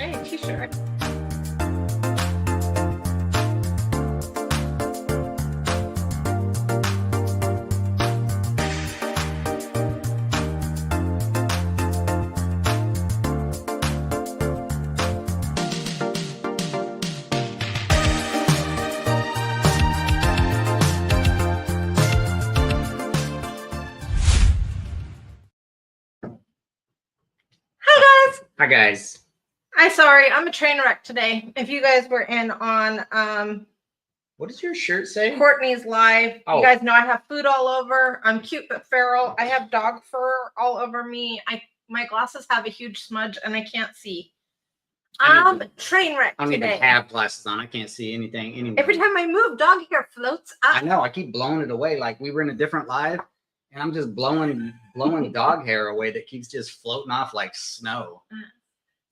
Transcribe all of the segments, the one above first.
Hey, t-shirt. Hi guys. Sorry, I'm a train wreck today. If you guys were in on What does your shirt say? Courtney's live, Oh. You guys know I have food all over. I'm cute but feral. I have dog fur all over me. My glasses have a huge smudge and I can't see. I'm train wreck I don't today. even have glasses on. I can't see anything anymore. Every time I move, dog hair floats up. I know. I keep blowing it away. Like we were in a different live, and I'm just blowing dog hair away that keeps just floating off like snow.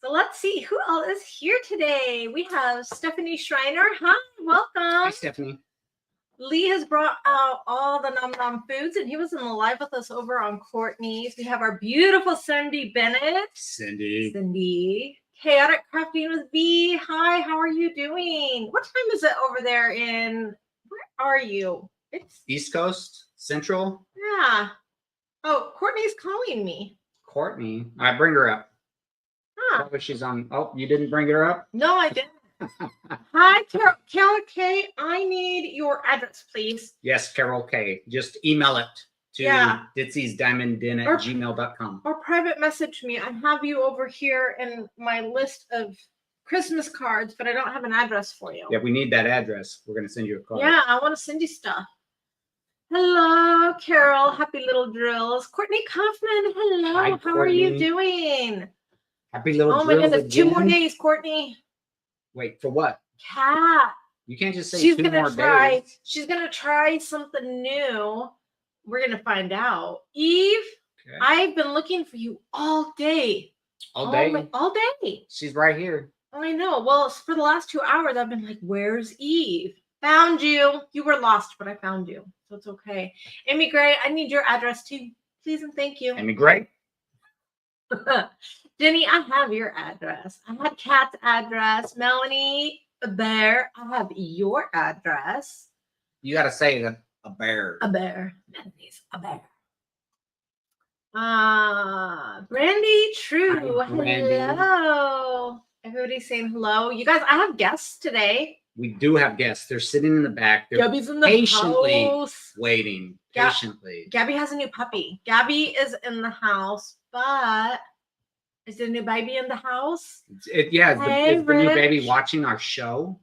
So let's see who all is here today. We have Stephanie Schreiner. Hi, welcome. Hi, Stephanie. Lee has brought out all the Nom Nom foods, and he was in the live with us over on Courtney's. We have our beautiful Cindy Bennett. Cindy. Chaotic Crafting with V. Hi, how are you doing? What time is it over there in, where are you? It's East Coast, Central. Yeah. Oh, Courtney's calling me. Courtney. I bring her up. Probably she's on. Oh, you didn't bring her up? No, I didn't. Hi, Carol K. I need your address, please. Yes, Carol K. Just email it to ditzy'sdiamondden@gmail.com. Or private message me. I have you over here in my list of Christmas cards, but I don't have an address for you. Yeah, we need that address. We're going to send you a card. Yeah, I want to send you stuff. Hello, Carol. Happy little drills. Courtney Kaufman. Hello. Hi, how are you doing? Happy little drills. Oh my goodness. Again. 2 more days, Courtney. Wait, for what? Cat. You can't just say She's 2 gonna more try. days. She's gonna try something new. We're gonna find out. Eve, okay. I've been looking for you all day. All day? All day. She's right here. I know. Well, for the last 2 hours, I've been like, where's Eve? Found you. You were lost, but I found you. So it's okay. Amy Gray, I need your address too. Please and thank you. Amy Gray. Jenny, I have your address. I have Kat's address. Melanie, a bear. I have your address. You got to say a bear. A bear. Melanie's a bear. Brandy True. Hi, Brandy. Hello. Everybody's saying hello. You guys, I have guests today. We do have guests. They're sitting in the back. They're Gabby's in the patiently house. Waiting. Patiently. Gabby has a new puppy. Gabby is in the house, but is the new baby in the house? Yeah, is the new baby watching our show?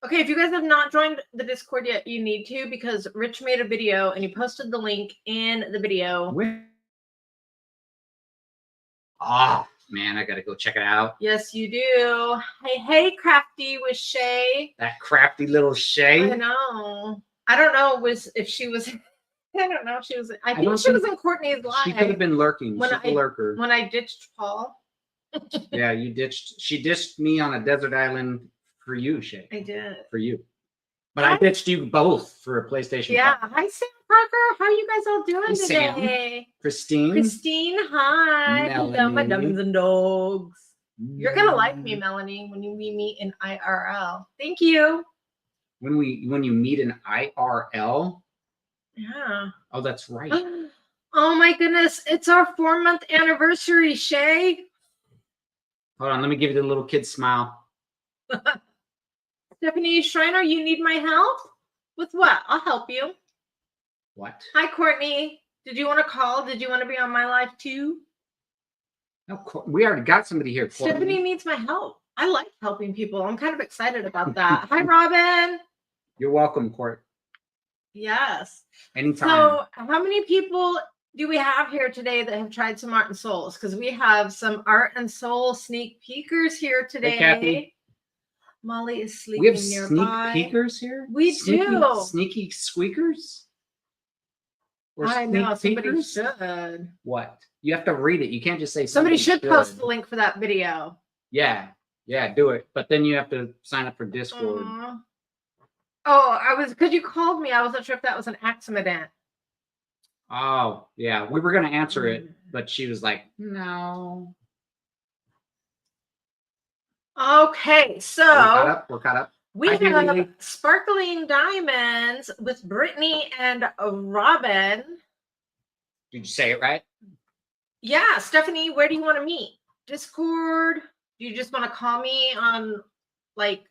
Okay, if you guys have not joined the Discord yet, you need to, because Rich made a video and he posted the link in the video. Oh, man, I got to go check it out. Yes, you do. Hey, Crafty with Shay. That crafty little Shay. I know. I don't know if she was... I don't know. She was. I think she was in Courtney's live. She could have been lurking. She's a lurker. When I ditched Paul. Yeah, you ditched. She ditched me on a desert island for you, Shay. I did. For you. But I ditched you both for a PlayStation. Yeah. Hi, Sam Parker. How are you guys all doing today? Christine. Christine, hi. Melanie. Hello, my dummies and dogs. You're gonna like me, Melanie, when we meet in IRL. Thank you. When you meet in IRL. Yeah. Oh, that's right. Oh my goodness. It's our 4-month anniversary, Shay. Hold on. Let me give you the little kid smile. Stephanie Schreiner, you need my help? With what? I'll help you. What? Hi, Courtney. Did you want to call? Did you want to be on my live too? No, we already got somebody here. Courtney. Stephanie needs my help. I like helping people. I'm kind of excited about that. Hi, Robin. You're welcome, Court. Yes. Anytime. So how many people do we have here today that have tried some Art and Souls? Because we have some Art and Soul sneak peekers here today. Hey, Kathy. Molly is sleeping we have nearby. Sneak peekers here? We do. Sneaky squeakers? Or I know. Somebody should. What? You have to read it. You can't just say somebody should post the link for that video. Yeah. Yeah, do it. But then you have to sign up for Discord. Oh, because you called me. I wasn't sure if that was an accident. Oh, yeah. We were going to answer it, but she was like, no. Okay, so We're caught up. we Hi, have Haley. Sparkling Diamonds with Brittany and Robin. Did you say it right? Yeah, Stephanie, where do you want to meet? Discord? Do you just want to call me on like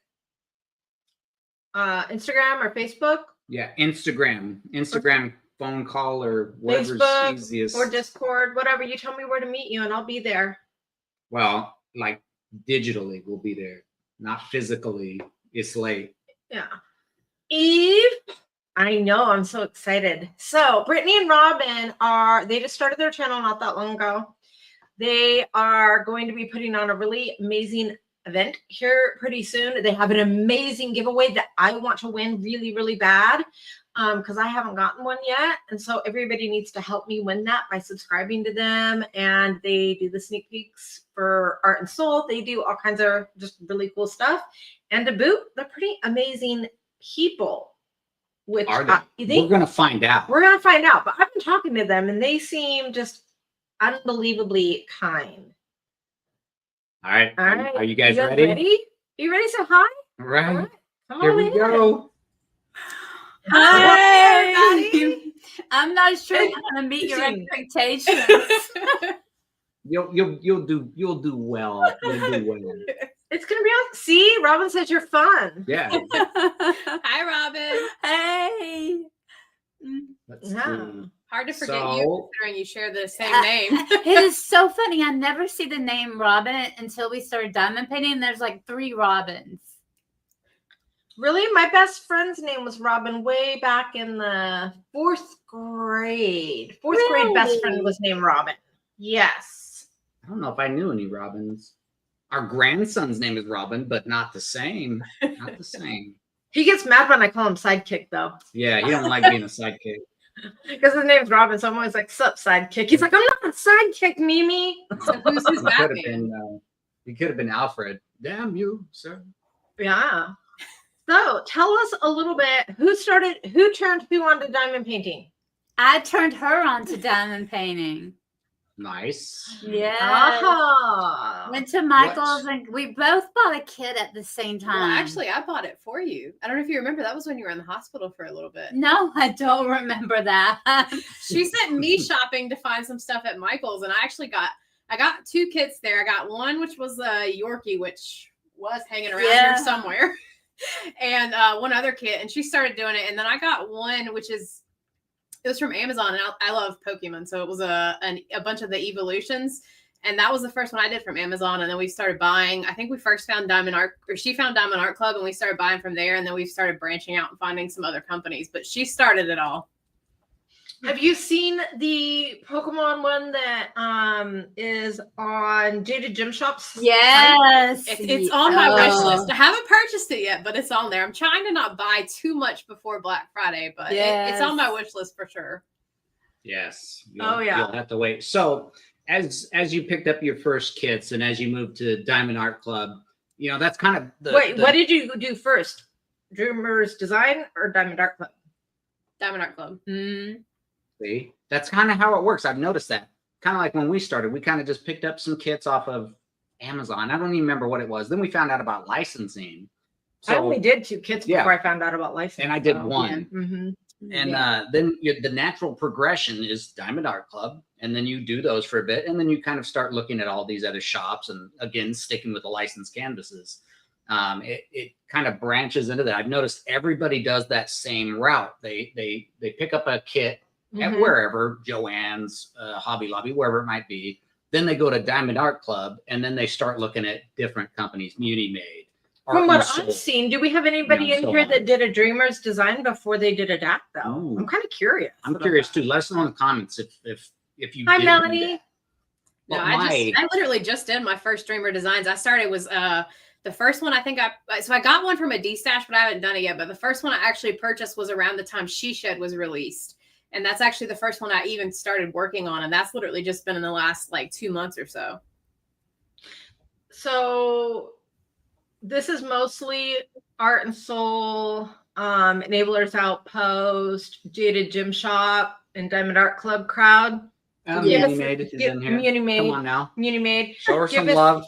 Instagram or Facebook? Yeah, Instagram phone call or whatever's Facebook easiest. or Discord, whatever. You tell me where to meet you and I'll be there. Well, like digitally, we'll be there, not physically. It's late. Yeah. Eve, I know, I'm so excited. So Brittany and Robin they just started their channel not that long ago. They are going to be putting on a really amazing event here pretty soon. They have an amazing giveaway that I want to win really, really bad because I haven't gotten one yet. And so everybody needs to help me win that by subscribing to them. And they do the sneak peeks for Art and Soul. They do all kinds of just really cool stuff. And to boot, they're pretty amazing people. Which Are they? We're gonna find out. We're gonna find out. But I've been talking to them, and they seem just unbelievably kind. All right. Are you guys ready? Are you ready to say hi? All right. All right. Come Here on we in. go. Hi, everybody. I'm not sure I'm gonna meet your expectations. You'll do well. You'll do well. It's gonna be awesome. See, Robin says you're fun. Yeah. Hi, Robin. Hey. Let's Yeah. see. Hard to forget you considering you share the same name. It is so funny. I never see the name Robin until we started diamond painting. There's like 3 Robins. Really, my best friend's name was Robin way back in the 4th grade. 4th grade best friend was named Robin. Yes. I don't know if I knew any Robins. Our grandson's name is Robin, but not the same. Not the same. He gets mad when I call him sidekick, though. Yeah, he don't like being a sidekick. Because his name's Robin, so I'm always like, sup, sidekick. He's like, I'm not a sidekick, Mimi. So who's his Batman? He could have been Alfred. Damn you, sir. Yeah. So tell us a little bit, who turned who on to diamond painting? I turned her on to diamond painting. Nice. Yeah. Ah. Went to Michael's and we both bought a kit at the same time. Well, actually, I bought it for you. I don't know if you remember. That was when you were in the hospital for a little bit. No, I don't remember that. She sent me shopping to find some stuff at Michael's, and I got 2 kits there. I got one which was a Yorkie, which was hanging around here somewhere, and one other kit. And she started doing it, and then I got one which it was from Amazon, and I love Pokemon, so it was a bunch of the evolutions, and that was the first one I did from Amazon. And then we started buying. I think we first found she found Diamond Art Club, and we started buying from there. And then we started branching out and finding some other companies, but she started it all. Have you seen the Pokemon one that is on Jaded Gym Shop's? Yes. It's on my wish list. I haven't purchased it yet, but it's on there. I'm trying to not buy too much before Black Friday, but it's on my wish list for sure. Yes. You'll have to wait. So as you picked up your first kits and as you moved to Diamond Art Club, that's kind of what did you do first? Dreamer's Design or Diamond Art Club? Diamond Art Club. Mm-hmm. See, that's kind of how it works. I've noticed that. Kind of like when we started, we kind of just picked up some kits off of Amazon. I don't even remember what it was. Then we found out about licensing. So, I only did 2 kits before I found out about licensing. And I did one. Yeah. Mm-hmm. And then the natural progression is Diamond Art Club. And then you do those for a bit. And then you kind of start looking at all these other shops. And again, sticking with the licensed canvases. It kind of branches into that. I've noticed everybody does that same route. They pick up a kit at wherever, Joann's, Hobby Lobby, wherever it might be. Then they go to Diamond Art Club, and then they start looking at different companies, Muni Made. From what I've seen, do we have anybody in here that did a Dreamer's Design before they did a DAC, though? Ooh. I'm kind of curious. I'm curious, too. Let us know in the comments if you Hi, did Melanie. No, I literally just did my first Dreamer Designs. I started was the first one I got one from a D-Stash, but I haven't done it yet. But the first one I actually purchased was around the time She Shed was released. And that's actually the first one I even started working on. And that's literally just been in the last 2 months or so. So this is mostly Art and Soul, Enablers Outpost, Jaded Gym Shop, and Diamond Art Club crowd. Muni Made is in here. Muni Made. Come on now. Muni Made. Show her some love.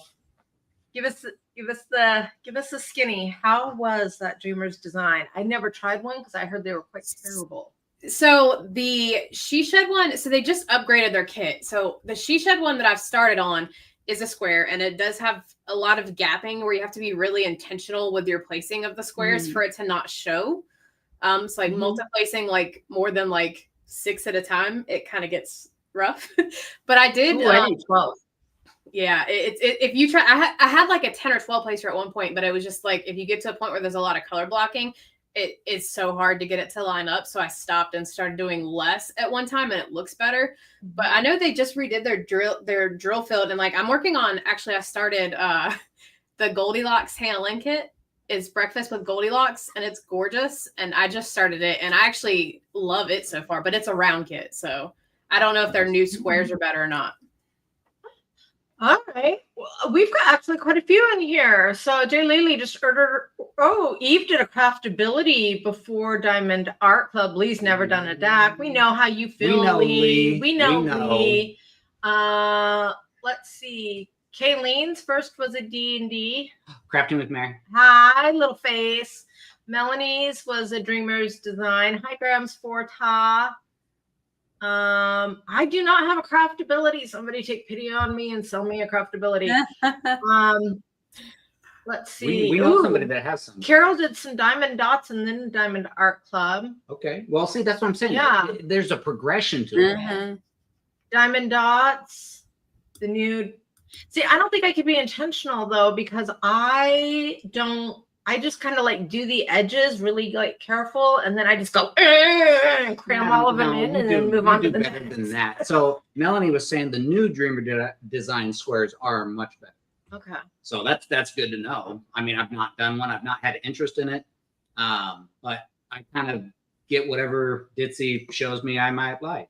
Give us Give us the skinny. How was that Dreamer's design? I never tried one because I heard they were quite terrible. So the She Shed one, so they just upgraded their kit. So the She Shed one that I've started on is a square, and it does have a lot of gapping where you have to be really intentional with your placing of the squares for it to not show. So like multi-placing like more than like 6 at a time, it kind of gets rough. But I did 12. Yeah, if you try, I had like a 10 or 12 placer at one point, but it was just like if you get to a point where there's a lot of color blocking, it's so hard to get it to line up. So I stopped and started doing less at one time, and it looks better. But I know they just redid their drill field, and like I'm working on. Actually, I started the Goldilocks Hannah Lynn kit. Is Breakfast with Goldilocks, and it's gorgeous. And I just started it, and I actually love it so far. But it's a round kit, so I don't know if their new squares are better or not. All right. Well, we've got actually quite a few in here. So Jay Lely just ordered. Oh, Eve did a craftability before Diamond Art Club. Lee's never done a DAC. We know how you feel, Lee. We know Lee. Let's see. Kayleen's first was a D&D. Crafting with Mary. Hi, little face. Melanie's was a Dreamer's design. Hi, Graham's Forta. I do not have a craftability. Somebody take pity on me and sell me a craftability. Let's see. We know somebody that has some. Carol did some diamond dots and then Diamond Art Club. Okay. Well, see, that's what I'm saying. Yeah. There's a progression to it. Diamond dots. The new. See, I don't think I could be intentional though, because I just kind of like do the edges really like careful, and then I just go and cram all of them in and then move on to the better than that. So Melanie was saying the new Dreamer design squares are much better. Okay. So that's good to know. I mean, I've not done one. I've not had interest in it. But I kind of get whatever Ditzy shows me I might like.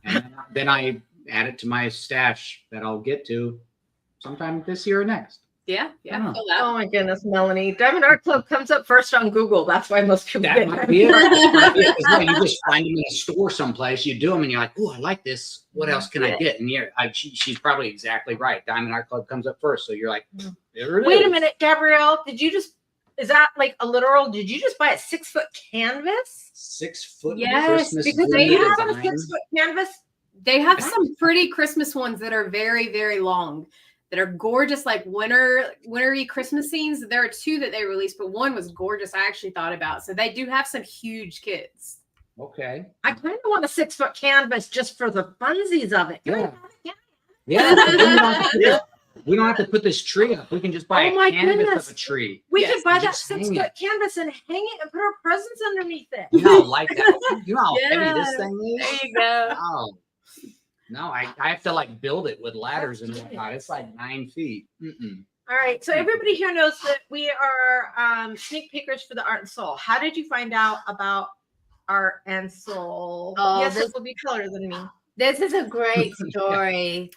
And then I add it to my stash that I'll get to sometime this year or next. Yeah. Oh my goodness, Melanie. Diamond Art Club comes up first on Google. That's why most people That get might be it. No, you just find them in a store someplace, you do them, and you're like, oh, I like this. What else can I get? And she's probably exactly right. Diamond Art Club comes up first. So you're like, there it is. Wait a minute, Gabrielle. Is that like a literal, did you just buy a 6-foot canvas? 6 foot. Yes, Christmas because Do they you have have a 6-foot canvas? They have some pretty Christmas ones that are very, very long, that are gorgeous, like wintry Christmas scenes. There are 2 that they released, but one was gorgeous. I actually thought about. So they do have some huge kits. Okay. I kind of want a 6-foot canvas just for the funsies of it. Yeah. We don't have to put this tree up. We can just buy a canvas of a tree. We could buy that just hang 6-foot canvas and hang it and put our presents underneath it. You know, like that. You know how heavy this thing is? There you go. Oh. No, I have to like build it with ladders and whatnot. It's like 9 feet. All right. So everybody here knows that we are sneak peekers for the Art and Soul. How did you find out about Art and Soul? Oh, yes, this will be colored than me. This is a great story.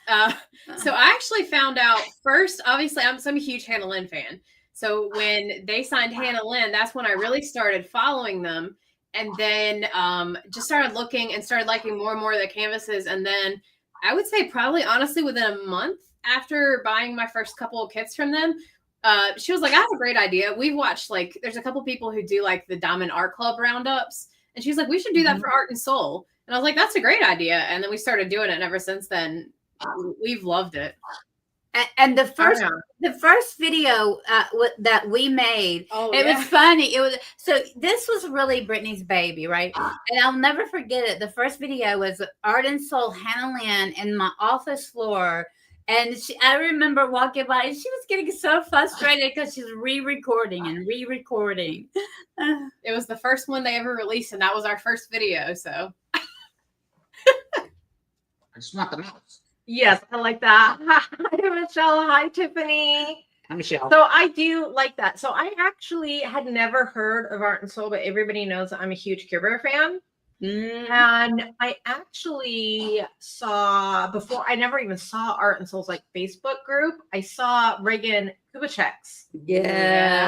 So I actually found out first, obviously, I'm a huge Hannah Lynn fan. So when they signed Hannah Lynn, that's when I really started following them. And then just started looking and started liking more and more of the canvases. And then I would say probably honestly within a month after buying my first couple of kits from them, she was like, I have a great idea. We've watched like, there's a couple people who do like the Diamond Art Club roundups. And she's like, we should do that for Art and Soul. And I was like, that's a great idea. And then we started doing it. And ever since then, we've loved it. And the first video that we made, it was funny. This was really Brittany's baby, right? And I'll never forget it. The first video was Art and Soul Hannah Lynn in my office floor. And I remember walking by and she was getting so frustrated because she's re-recording. It was the first one they ever released, and that was our first video. So I just want the mouse. Yes, I like that. Hi, Michelle. Hi, Tiffany. Hi, Michelle. So I do like that. So I actually had never heard of Art and Soul, but everybody knows I'm a huge Care Bear fan. And I actually saw before, I never even saw Art and Soul's like Facebook group. I saw Reagan Kubitschek's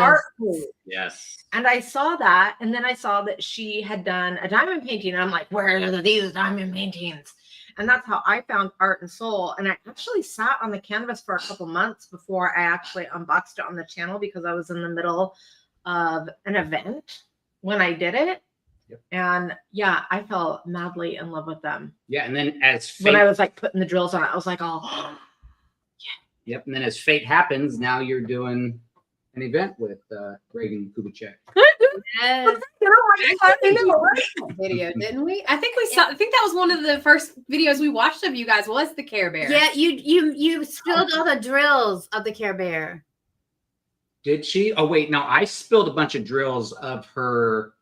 art group. Yes. And I saw that. And then I saw that she had done a diamond painting. And I'm like, where are these diamond paintings? And that's how I found Art and Soul. And I actually sat on the canvas for a couple months before I actually unboxed it on the channel because I was in the middle of an event when I did it. Yep. And yeah, I fell madly in love with them. Yeah. And then as fate, when I was like putting the drills on it, I was like, oh, yeah. Yep. And then as fate happens, now you're doing an event with Reagan Kubicek. Yes. Video, didn't we? I think we saw. I think that was one of the first videos we watched of you guys. Was the Care Bear? Yeah, you spilled all the drills of the Care Bear. Did she? Oh wait, no, I spilled a bunch of drills of her.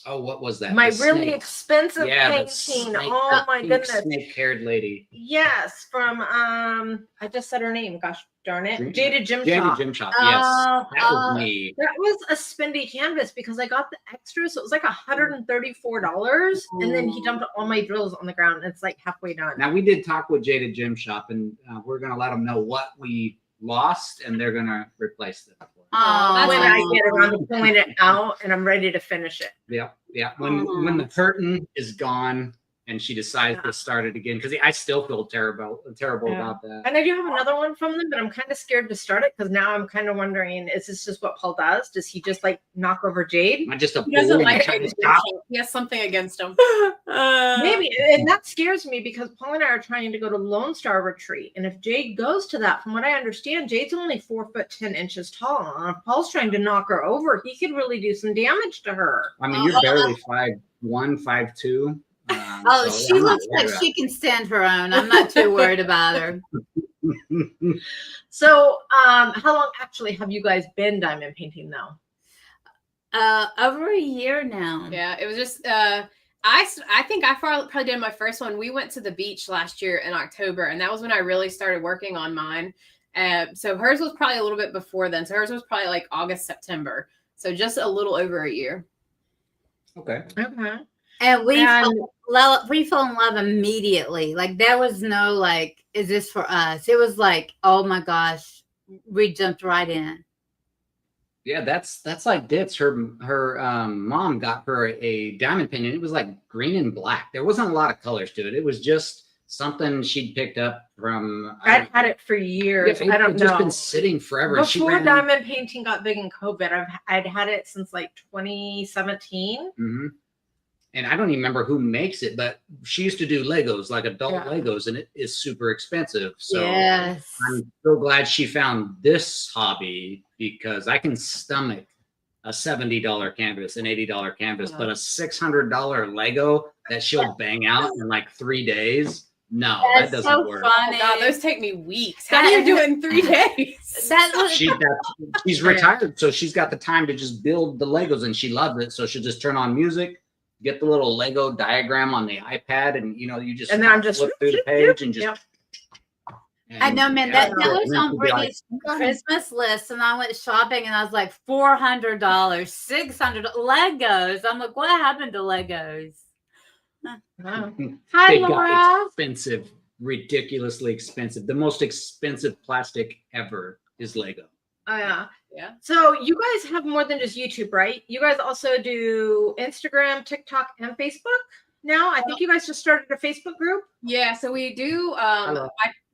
What was that? My The really snake. expensive Yeah, the painting. snake, Oh my pink goodness. Snake-haired lady. Yes, from I just said her name. Gosh darn it. Jaded Gym Jaded Shop. Gym Shop. Yes, that was me. That was a spendy canvas because I got the extra, so it was like $134, and then he dumped all my drills on the ground. And it's like halfway done. Now we did talk with Jaded Gym Shop, and we're gonna let them know what we lost, and they're gonna replace them. Oh, when I get around to pulling it out and I'm ready to finish it. Yeah. When the curtain is gone and she decides to start it again, because I still feel terrible about that. And I do have another one from them, but I'm kind of scared to start it because now I'm kind of wondering: is this just what Paul does? Does he just like knock over Jade? Am I just a He doesn't like boring it. cop? He has something against him. Maybe, and that scares me because Paul and I are trying to go to Lone Star Retreat, and if Jade goes to that, from what I understand, Jade's only 4'10" tall, and if Paul's trying to knock her over, he could really do some damage to her. I mean, you're barely 5'1", 5'2". She looks like she can stand her own. I'm not too worried about her. So, how long actually have you guys been diamond painting though? Over a year now. Yeah, it was just I think I probably did my first one. We went to the beach last year in October, and that was when I really started working on mine. So hers was probably a little bit before then. So hers was probably like August, September. So just a little over a year. Okay. And we fell in love immediately. Like there was no like, is this for us? It was like, oh my gosh, we jumped right in. Yeah, that's like Ditz. Her mom got her a diamond pin, and it was like green and black. There wasn't a lot of colors to it. It was just something she'd picked up from. I'd had it for years. Yeah, I don't know. Just been sitting forever. Before diamond painting got big in COVID, I'd had it since like 2017. Mm-hmm. And I don't even remember who makes it, but she used to do Legos, like adult Legos, and it is super expensive. So yes. I'm so glad she found this hobby because I can stomach a $70 canvas, an $80 canvas, but a $600 Lego that she'll bang out in like 3 days. No, that doesn't work. Funny. Oh God, those take me weeks. How do you do it in 3 days? She's retired, so she's got the time to just build the Legos, and she loves it. So she'll just turn on music, get the little Lego diagram on the iPad, and you just and then I'm just flip through the page and just. Yep. I know, man. That was on Brittany's Christmas list, and I went shopping, and I was like, $400, $600 Legos. I'm like, what happened to Legos? Hi, Laura. Expensive, ridiculously expensive. The most expensive plastic ever is Lego. Oh yeah. Yeah. So you guys have more than just YouTube, right? You guys also do Instagram, TikTok, and Facebook now. I think you guys just started a Facebook group. Yeah, so we do.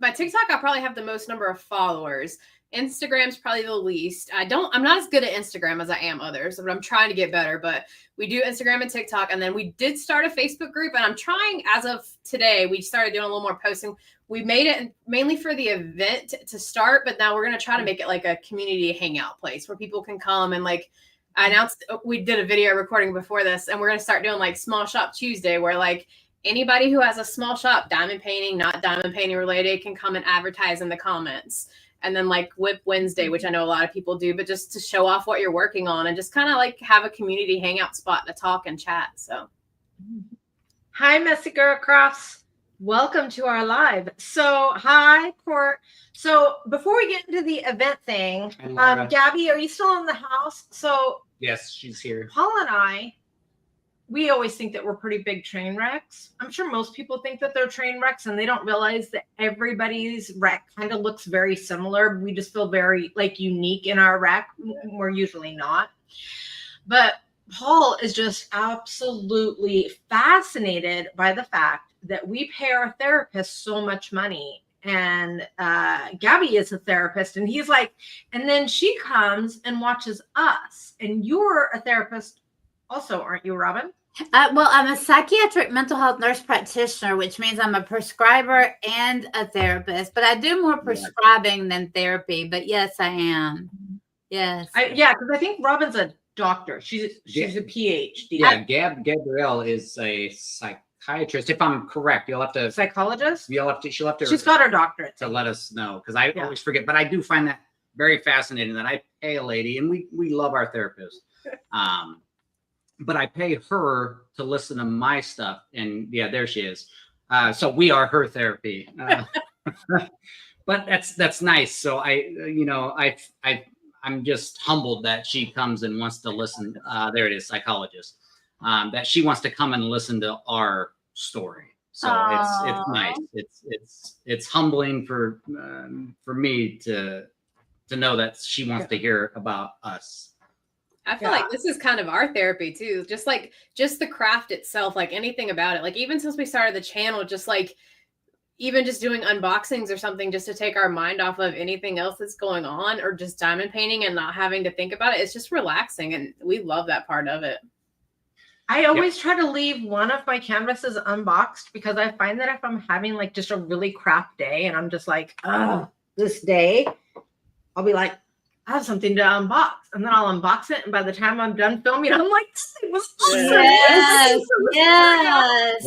My TikTok, I probably have the most number of followers. Instagram's probably the least. I'm not as good at Instagram as I am others, but I'm trying to get better. But we do Instagram and TikTok, and then we did start a Facebook group, and I'm trying, as of today, we started doing a little more posting. We made it mainly for the event to start, but now we're going to try to make it like a community hangout place where people can come and like, I announced, we did a video recording before this, and we're going to start doing like Small Shop Tuesday where like anybody who has a small shop, diamond painting, not diamond painting related, can come and advertise in the comments. And then like Whip Wednesday, which I know a lot of people do, but just to show off what you're working on and just kind of like have a community hangout spot to talk and chat. So. Hi, Messy Girl Crafts. Welcome to our live. So, hi, Port. So, before we get into the event thing, Gabby, are you still in the house? So, yes, she's here. Paul and I, we always think that we're pretty big train wrecks. I'm sure most people think that they're train wrecks, and they don't realize that everybody's wreck kind of looks very similar. We just feel very like unique in our wreck. We're usually not. But Paul is just absolutely fascinated by the fact that we pay our therapist so much money. And Gabby is a therapist, and he's like, and then she comes and watches us. And you're a therapist also, aren't you, Robin? Well, I'm a psychiatric mental health nurse practitioner, which means I'm a prescriber and a therapist, but I do more prescribing than therapy. But yes, I am. Yes. Because I think Robin's a doctor. She's a PhD. Yeah, Gabrielle is a psychiatrist. If I'm correct, you'll have to psychologist. She'll have to. She's got her doctorate to let us know, because I always forget. But I do find that very fascinating that I pay a lady, and we love our therapist. But I pay her to listen to my stuff, and there she is. So we are her therapy. But that's nice. So I'm just humbled that she comes and wants to listen. There it is, psychologist. That she wants to come and listen to our story. So it's nice. It's humbling for me to know that she wants to hear about us. I feel like this is kind of our therapy too. Just the craft itself, like anything about it. Like even since we started the channel, just like even just doing unboxings or something, just to take our mind off of anything else that's going on, or just diamond painting and not having to think about it. It's just relaxing, and we love that part of it. I always try to leave one of my canvases unboxed, because I find that if I'm having like just a really crap day and I'm just like, oh, this day, I'll be like, I have something to unbox, and then I'll unbox it, and by the time I'm done filming, I'm like, it was awesome. Yes.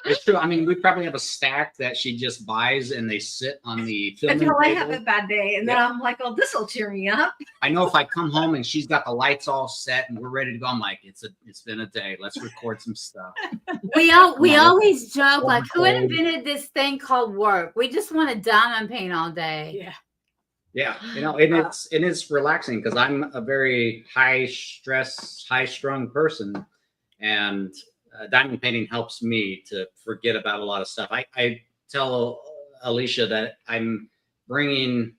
It's true. I mean, we probably have a stack that she just buys, and they sit on the filming until I table. have a bad day, and then I'm like, oh, this will cheer me up. I know if I come home and she's got the lights all set and we're ready to go, I'm like, it's been a day. Let's record some stuff. We always joke like, who invented this thing called work? We just want to diamond paint all day. Yeah. Yeah, and it's relaxing, because I'm a very high stress, high strung person, and diamond painting helps me to forget about a lot of stuff. I tell Alicia that I'm bringing,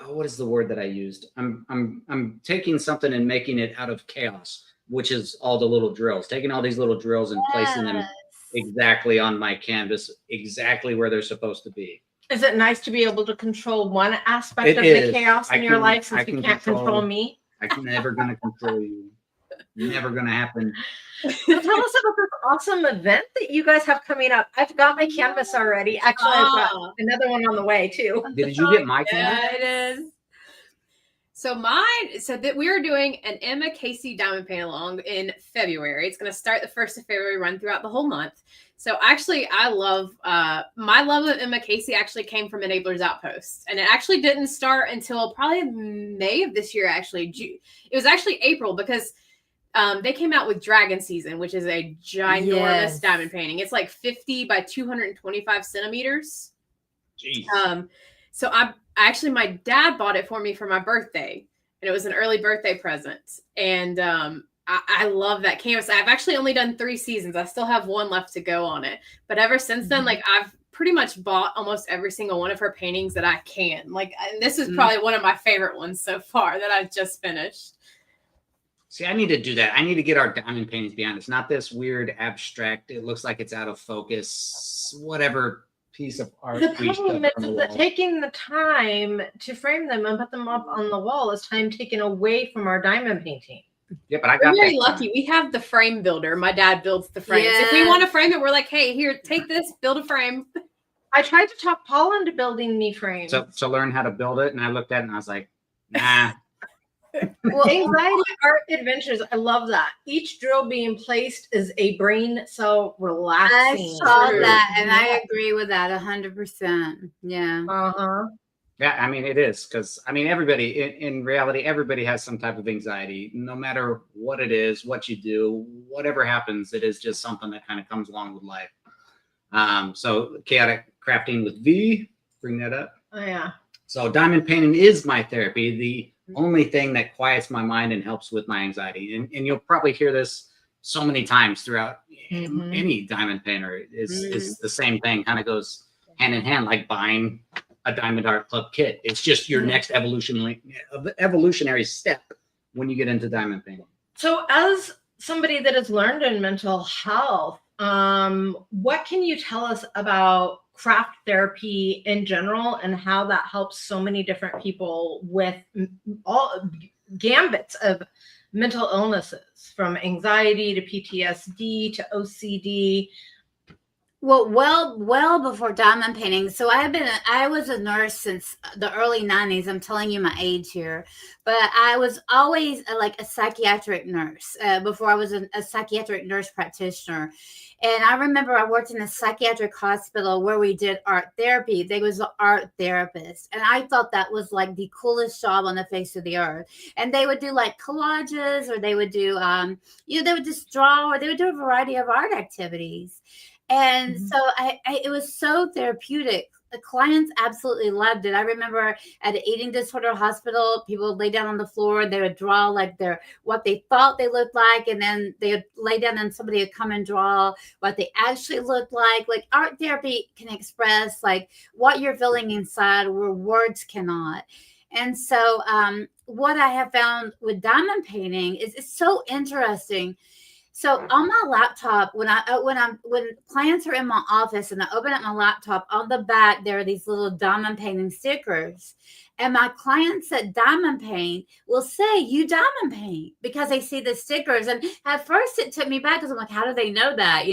what is the word that I used? I'm taking something and making it out of chaos, which is all the little drills, taking all these little drills and placing them exactly on my canvas, exactly where they're supposed to be. Is it nice to be able to control one aspect of the chaos in your life, since you can't control me? I'm never going to control you. Never going to happen. So tell us about this awesome event that you guys have coming up. I've got my canvas already. Actually, I've got another one on the way too. Did you get my canvas? Yeah, it is. So that we are doing an Emma Casey diamond paint along in February. It's going to start the 1st of February, run throughout the whole month. So actually, I love, my love of Emma Casey actually came from Enabler's Outpost. And it actually didn't start until probably May of this year, actually. It was actually April, because they came out with Dragon Season, which is a ginormous diamond painting. It's like 50 by 225 centimeters. Jeez. So my dad bought it for me for my birthday, and it was an early birthday present. And I love that canvas. I've actually only done 3 seasons. I still have 1 left to go on it. But ever since then, like I've pretty much bought almost every single one of her paintings that I can. Like, and this is probably one of my favorite ones so far that I've just finished. See, I need to do that. I need to get our diamond paintings behind. It's not this weird abstract, it looks like it's out of focus, whatever piece of art. The problem is that taking the time to frame them and put them up on the wall is time taken away from our diamond painting. Yeah, but I got We're very lucky. We have the frame builder. My dad builds the frames. Yeah. If we want to frame it, we're like, hey, here, take this, build a frame. I tried to talk Paul into building me frames. So learn how to build it, and I looked at it and I was like, nah. Well, Anxiety Art Adventures, I love that. Each drill being placed is a brain cell relaxing. I saw that, and I agree with that 100%. Yeah. Uh-huh. Yeah, I mean, it is, because I mean, everybody in reality, everybody has some type of anxiety, no matter what it is, what you do, whatever happens, it is just something that kind of comes along with life. So chaotic crafting with V, bring that up. Oh, yeah. So diamond painting is my therapy, the only thing that quiets my mind and helps with my anxiety. And you'll probably hear this so many times throughout any diamond painter is the same thing, kind of goes hand in hand, like buying a Diamond Art Club kit. It's just your next evolutionary step when you get into diamond painting. So as somebody that has learned in mental health, what can you tell us about craft therapy in general and how that helps so many different people with all gambits of mental illnesses, from anxiety to PTSD to OCD? Well before diamond painting. So I was a nurse since the early 90s. I'm telling you my age here, but I was always like a psychiatric nurse before I was a psychiatric nurse practitioner. And I remember I worked in a psychiatric hospital where we did art therapy. They was an art therapist. And I thought that was like the coolest job on the face of the earth. And they would do like collages, or they would do, they would just draw, or they would do a variety of art activities. And so it was so therapeutic. The clients absolutely loved it. I remember at an eating disorder hospital, people would lay down on the floor. They would draw like what they thought they looked like. And then they would lay down and somebody would come and draw what they actually looked like. Like art therapy can express like what you're feeling inside where words cannot. And so what I have found with diamond painting is it's so interesting. So on my laptop, when clients are in my office and I open up my laptop, on the back there are these little diamond painting stickers, and my clients that diamond paint will say, "You diamond paint," because they see the stickers. And at first, it took me back because I'm like, "How do they know that?"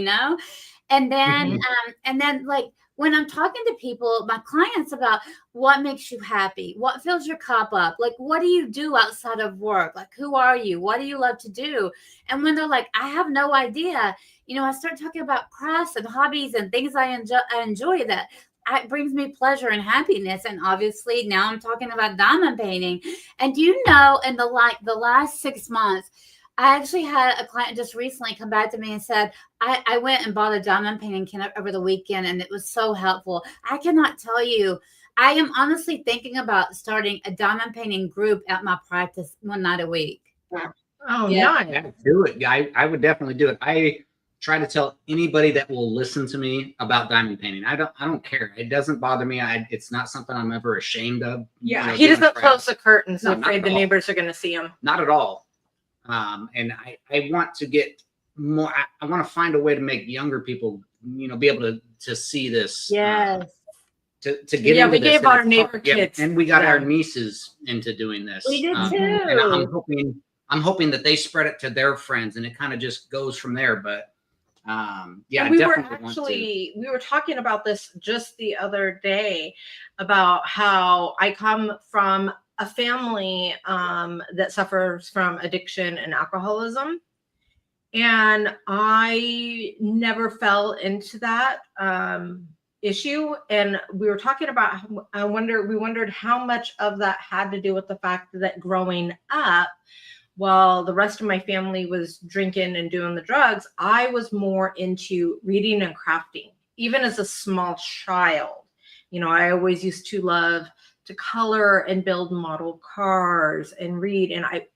And then like when I'm talking to people, my clients, about what makes you happy, what fills your cup up, like what do you do outside of work, like who are you, what do you love to do? And when they're like, I have no idea, I start talking about crafts and hobbies and things I enjoy that it brings me pleasure and happiness. And obviously now I'm talking about diamond painting. And in the last 6 months, I actually had a client just recently come back to me and said, I went and bought a diamond painting kit over the weekend, and it was so helpful. I cannot tell you. I am honestly thinking about starting a diamond painting group at my practice one night a week. Oh, yeah. Yeah, do it. I would definitely do it. I try to tell anybody that will listen to me about diamond painting. I don't care. It doesn't bother me. It's not something I'm ever ashamed of. Yeah, he doesn't close the curtains, afraid the neighbors are going to see him. Not at all. And I want to get more. I want to find a way to make younger people, be able to see this. Yes. To get into we gave our neighbor kids, and we got our nieces into doing this. We did too. And I'm hoping that they spread it to their friends, and it kind of just goes from there. But and we were talking about this just the other day about how I come from a family that suffers from addiction and alcoholism. And I never fell into that issue. And we were talking about, we wondered how much of that had to do with the fact that growing up, while the rest of my family was drinking and doing the drugs, I was more into reading and crafting, even as a small child. I always used to love to color and build model cars and read. And I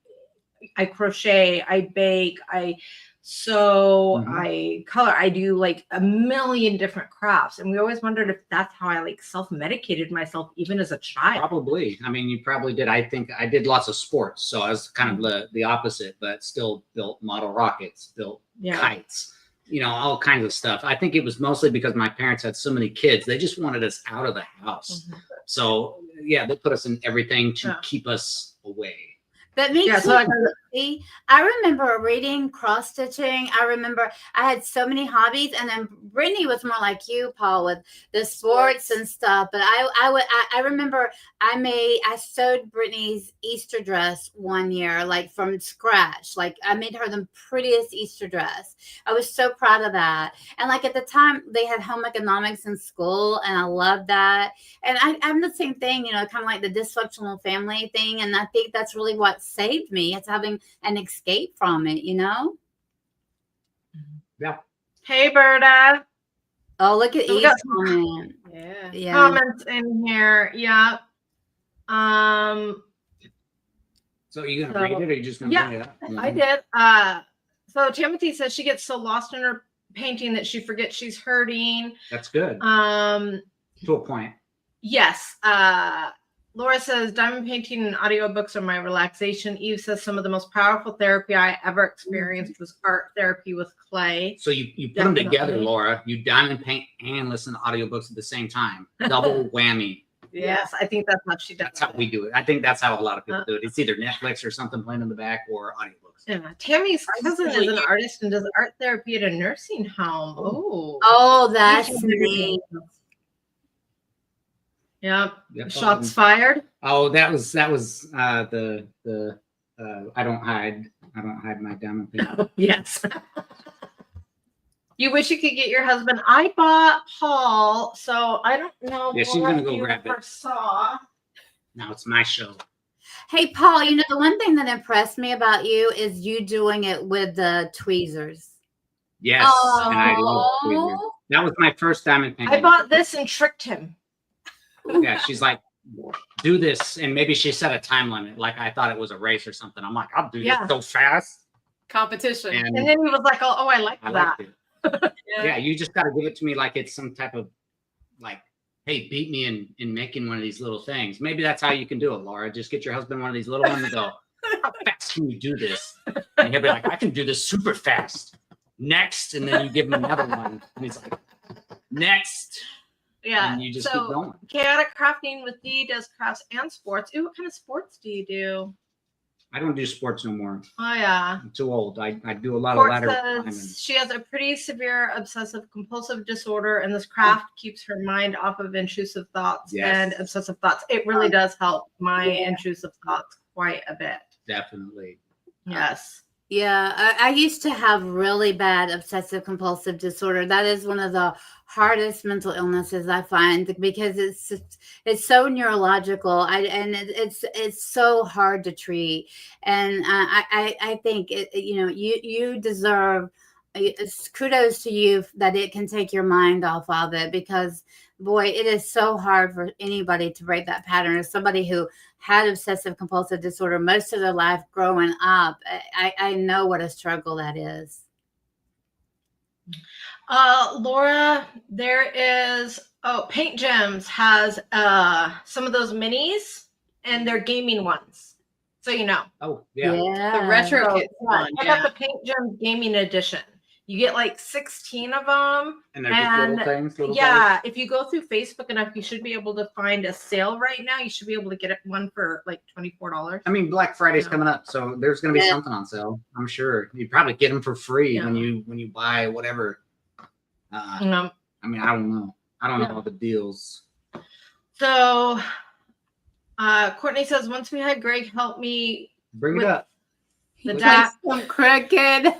crochet, I bake, I sew, I color, I do like a million different crafts. And we always wondered if that's how I like self-medicated myself, even as a child. Probably. I mean, you probably did. I think I did lots of sports. So I was kind of the opposite, but still built model rockets, built kites, all kinds of stuff. I think it was mostly because my parents had so many kids. They just wanted us out of the house. So yeah, they put us in everything to keep us away. But me too. So I remember reading, cross stitching. I remember I had so many hobbies, and then Brittany was more like you, Paul, with the sports and stuff. But I remember I sewed Brittany's Easter dress one year, like from scratch. Like I made her the prettiest Easter dress. I was so proud of that. And like at the time they had home economics in school, and I loved that. And I'm the same thing, kind of like the dysfunctional family thing. And I think that's really what saved me. It's having an escape from it, Yeah. Hey, Berta. Oh, look at Eve's comment. Yeah. Comments in here. Yeah. So are you gonna read it, or are you just gonna bring it up? I did. So Timothy says she gets so lost in her painting that she forgets she's hurting. That's good. To a point. Yes. Laura says, diamond painting and audiobooks are my relaxation. Eve says, some of the most powerful therapy I ever experienced was art therapy with clay. So you put them together, Laura. You diamond paint and listen to audiobooks at the same time. Double whammy. Yes, I think that's how she does. That's how we do it. I think that's how a lot of people do it. It's either Netflix or something playing in the back or audiobooks. Yeah. Tammy's cousin is an artist and does art therapy at a nursing home. Oh, that's neat. Yeah. Yep. Shots fired. Oh, that was the I don't hide my diamond paint. Oh, yes. You wish you could get your husband. I bought Paul, so I don't know. Yeah, she's gonna go grab it. Saw. Now it's my show. Hey, Paul, you know, the one thing that impressed me about you is you doing it with the tweezers. Yes, and I love tweezers. That was my first diamond painting. I bought this and tricked him. Yeah, she's like, do this, and maybe she set a time limit. Like I thought it was a race or something. I'm like, I'll do this so fast. Competition. And then he was like, oh, I like that. Yeah, you just got to give it to me like it's some type of like, hey, beat me in making one of these little things. Maybe that's how you can do it, Laura. Just get your husband one of these little ones and go, how fast can you do this? And he'll be like, I can do this super fast. Next, and then you give him another one, and he's like, next. Yeah. And you just keep going. Chaotic Crafting with D does crafts and sports. Ooh, what kind of sports do you do? I don't do sports no more. Oh yeah. I'm too old. I do a lot of ladder climbing. She has a pretty severe obsessive compulsive disorder, and this craft keeps her mind off of intrusive thoughts and obsessive thoughts. It really does help my intrusive thoughts quite a bit. Definitely. Yes. Yeah, I used to have really bad obsessive compulsive disorder. That is one of the hardest mental illnesses I find because it's so neurological and it's so hard to treat. And I think you deserve kudos to you that it can take your mind off of it, because boy, it is so hard for anybody to break that pattern. As somebody who had obsessive compulsive disorder most of their life growing up, I know what a struggle that is. Laura, there is Paint Gems has some of those minis, and they're gaming ones, so you know. Oh yeah, the retro kit one. I got the Paint Gems gaming edition. You get like 16 of them. And they're just little things. If you go through Facebook enough, you should be able to find a sale right now. You should be able to get one for like $24. I mean, Black Friday's coming up, so there's going to be something on sale. I'm sure you probably get them for free when you buy whatever. I mean, I don't know. I don't know all the deals. So, Courtney says, once we had Greg help me bring it up. The dad, some crooked.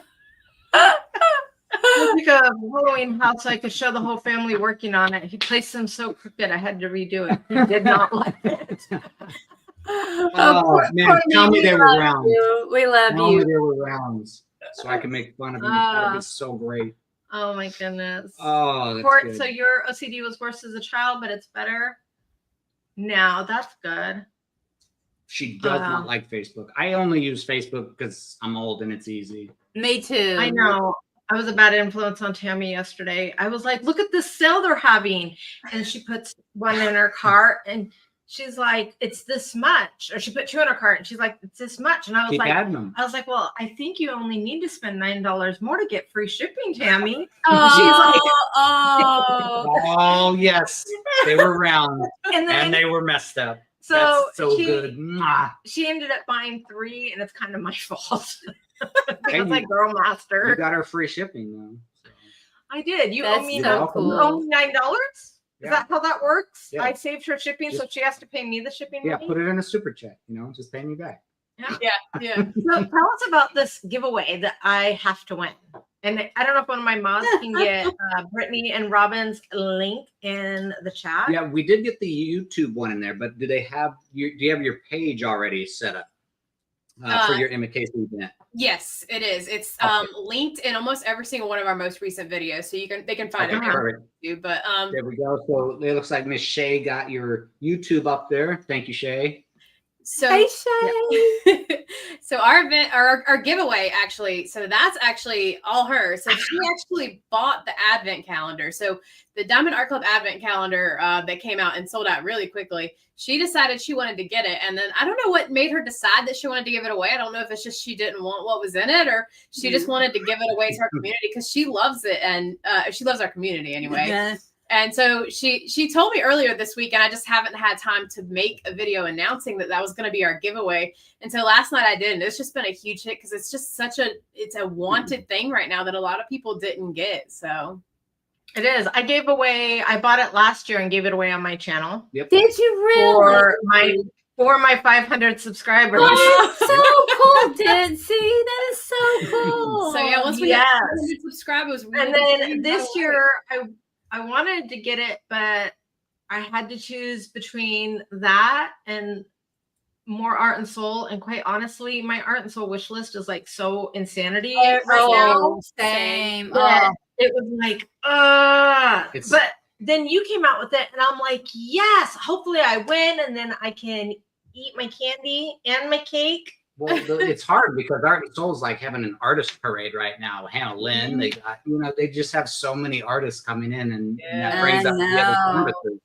like a Halloween house, so I could show the whole family working on it. He placed them so crooked, I had to redo it. He did not like it. Oh man, tell me they were round. We love you. Tell me they were rounds, so I can make fun of them. That would be so great. Oh my goodness. Oh, that's Court, good. so your OCD was worse as a child, but it's better now. That's good. She does not like Facebook. I only use Facebook because I'm old and it's easy. Me too. I know. I was a bad influence on Tammy yesterday. I was like, look at this sale they're having. And she puts one in her cart and she's like, it's this much. Or she put two in her cart and she's like, it's this much. And I was well, I think you only need to spend $9 more to get free shipping, Tammy. Oh, she's like, oh yes. They were round and they were messed up. So, good. She ended up buying 3, and it's kind of my fault. Because I girl master. You got her free shipping though. So. I did. You That's owe me so cool. You owe me $9? Is that how that works? Yeah. I saved her shipping, so she has to pay me the shipping. Yeah, money? put it in a super chat. Just pay me back. Yeah. So tell us about this giveaway that I have to win. And I don't know if one of my moms can get Brittany and Robin's link in the chat. Yeah, we did get the YouTube one in there, but do you have your page already set up for your imitation event? Yes, it is. It's linked in almost every single one of our most recent videos, so they can find it on YouTube. But there we go. So it looks like Miss Shay got your YouTube up there. Thank you, Shay. So, Hey, Shay. so our event, our giveaway, actually, so that's actually all her. So she actually bought the advent calendar. So the Diamond Art Club advent calendar that came out and sold out really quickly. She decided she wanted to get it, and then I don't know what made her decide that she wanted to give it away. I don't know if it's just she didn't want what was in it, or she just wanted to give it away to our community because she loves it, and she loves our community anyway. Yes. And so she told me earlier this week, and I just haven't had time to make a video announcing that was going to be our giveaway. And so last night I did, and it's just been a huge hit because it's just it's a wanted thing right now that a lot of people didn't get. So it is. I bought it last year and gave it away on my channel. Yep. Did you really? For my 500 subscribers. Oh, so cool, Ditzy. That is so cool. So yeah, once we get 100 subscribers, and then this year I wanted to get it, but I had to choose between that and more art and soul. And quite honestly, my art and soul wish list is like so insanity right now. Same. It was like, but then you came out with it, and I'm like, yes, hopefully I win, and then I can eat my candy and my cake. Well, it's hard because Art and Soul is like having an artist parade right now. Hannah Lynn, they got, they just have so many artists coming in, and that brings up the other services.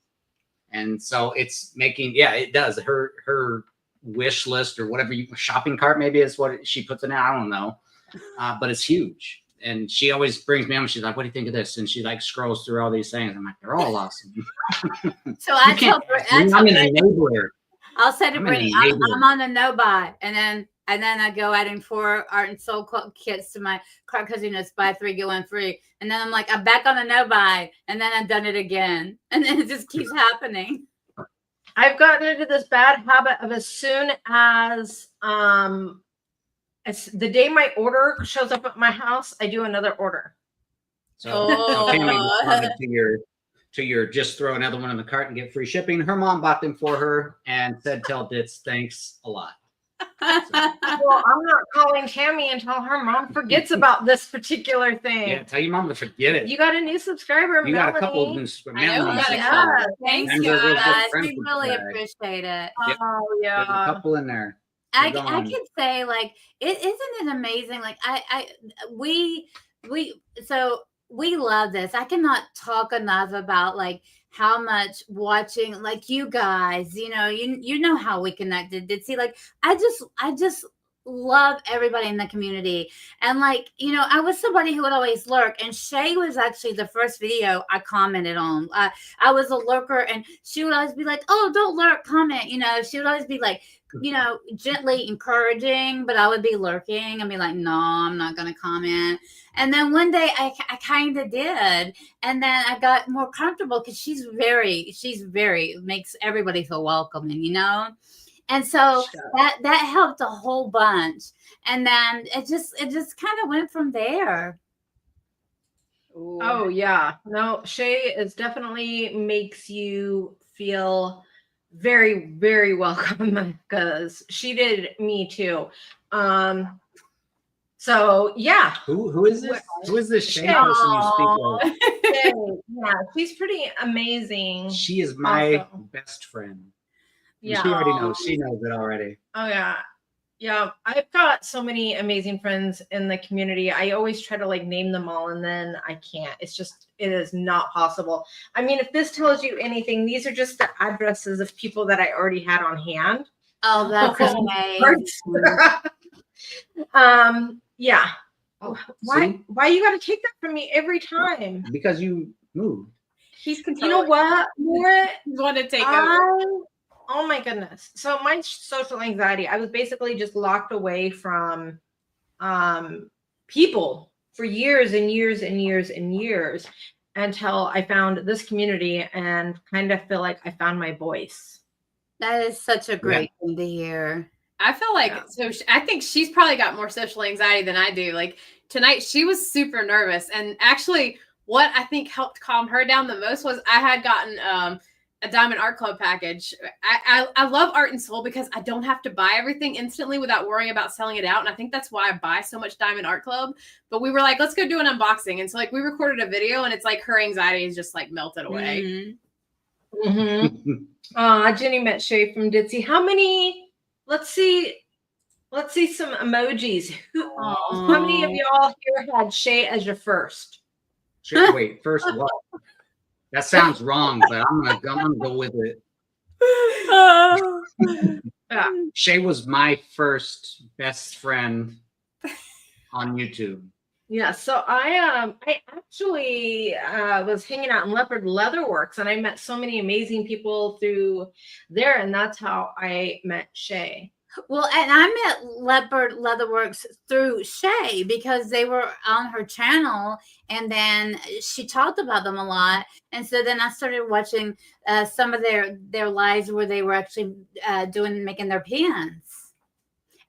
And so it's making, it does. Her wish list or whatever, shopping cart maybe is what she puts in it. I don't know. But it's huge. And she always brings me on. She's like, what do you think of this? And she like scrolls through all these things. I'm like, they're all awesome. So I'm an enabler. I'll say to Brittany, I'm on the no buy, and then I go adding 4 art and soul kits to my cart because buy 3 get 1 free, and then I'm like, I'm back on the no buy, and then I've done it again, and then it just keeps happening. I've gotten into this bad habit of as soon as it's the day my order shows up at my house, I do another order. So Tammy responded to your just throw another one in the cart and get free shipping. Her mom bought them for her and said, tell Ditz thanks a lot. Well, I'm not calling Tammy until her mom forgets about this particular thing. Yeah, tell your mom to forget it. You got a new subscriber, You Melanie. got a couple of new subscribers. Thanks, guys. We really appreciate it. Oh, yeah. There's a couple in there. I can say, like, isn't it amazing? Like, we love this. I cannot talk enough about like how much watching, like you guys, you know how we connected. Ditzy, like I just love everybody in the community. And like, I was somebody who would always lurk, and Shay was actually the first video I commented on. I was a lurker, and she would always be like, oh, don't lurk, comment. She would always be like, gently encouraging, but I would be lurking and be like, no, I'm not going to comment. And then one day I kind of did. And then I got more comfortable because she's very makes everybody feel welcoming, And so that helped a whole bunch. And then it just kind of went from there. Ooh. Oh yeah. No, Shay is definitely makes you feel very, very welcome because she did me too. So yeah. Who is this? Who is this Shay person you speak of? Yeah, she's pretty amazing. She is my best friend. Yeah. She already knows. She knows it already. Oh yeah. Yeah. I've got so many amazing friends in the community. I always try to like name them all, and then I can't. It is not possible. I mean, if this tells you anything, these are just the addresses of people that I already had on hand. Oh, that's amazing. Yeah. Why you got to take that from me every time? Because you moved. He's controlling. You know what? You want to take over. Oh my goodness. So my social anxiety, I was basically just locked away from people for years and years and years and years until I found this community and kind of feel like I found my voice. That is such a great thing to hear. I feel like, so I think she's probably got more social anxiety than I do. Like tonight, she was super nervous. And actually, what I think helped calm her down the most was I had gotten a Diamond Art Club package. I love Art and Soul because I don't have to buy everything instantly without worrying about selling it out. And I think that's why I buy so much Diamond Art Club. But we were like, let's go do an unboxing. And so like we recorded a video, and it's like her anxiety is just like melted away. Mm-hmm. Jenny met Shay from Ditzy. How many let's see some emojis. How many of y'all here had Shay as your first? Wait, first what? That sounds wrong, but I'm gonna go with it. Yeah. Shay was my first best friend on YouTube. Yeah, so I actually was hanging out in Leopard Leatherworks, and I met so many amazing people through there, and that's how I met Shay. Well, and I met Leopard Leatherworks through Shay because they were on her channel, and then she talked about them a lot. And so then I started watching some of their lives where they were actually making their pins.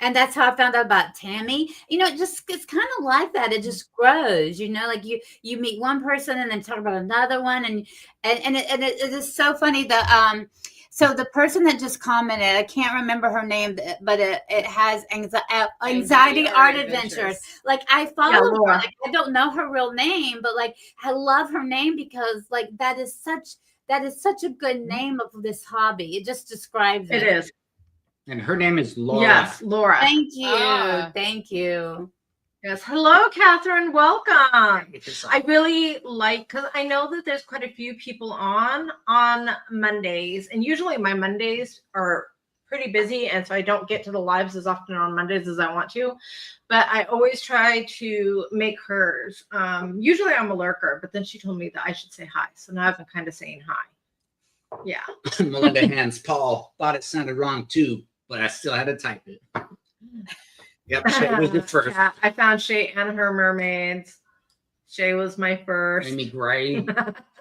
And that's how I found out about Tammy. It's kind of like that. It just grows, like you meet one person and then talk about another one. And it is so funny that, so the person that just commented, I can't remember her name, but it has anxiety art adventures. Like I follow her. Like, I don't know her real name, but like I love her name because like that is such a good name of this hobby. It just describes it. It is. And her name is Laura. Yes, Laura. Thank you. Thank you. Yes. Hello, Catherine. Welcome. I really because I know that there's quite a few people on Mondays, and usually my Mondays are pretty busy, and so I don't get to the lives as often on Mondays as I want to, but I always try to make hers. Usually I'm a lurker, but then she told me that I should say hi, so now I've been kind of saying hi. Yeah. Melinda Hans Paul thought it sounded wrong too, but I still had to type it. Yep, Shay was the first. Yeah, I found Shay and her mermaids. Shay was my first. Amy Gray.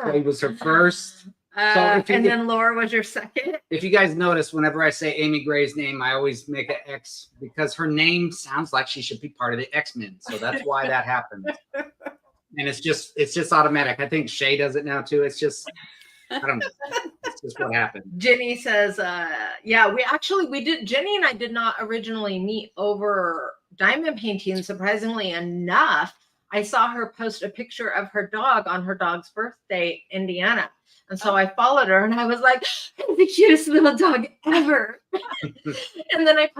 Shay was her first. Then Laura was your second. If you guys notice, whenever I say Amy Gray's name, I always make an X because her name sounds like she should be part of the X-Men. So that's why that happened. And it's just automatic. I think Shay does it now too. It's just, I don't know. It's just what happened. Jenny says, yeah, Jenny and I did not originally meet over diamond painting. Surprisingly enough, I saw her post a picture of her dog on her dog's birthday, Indiana. And so I followed her and I was like, the cutest little dog ever. And then I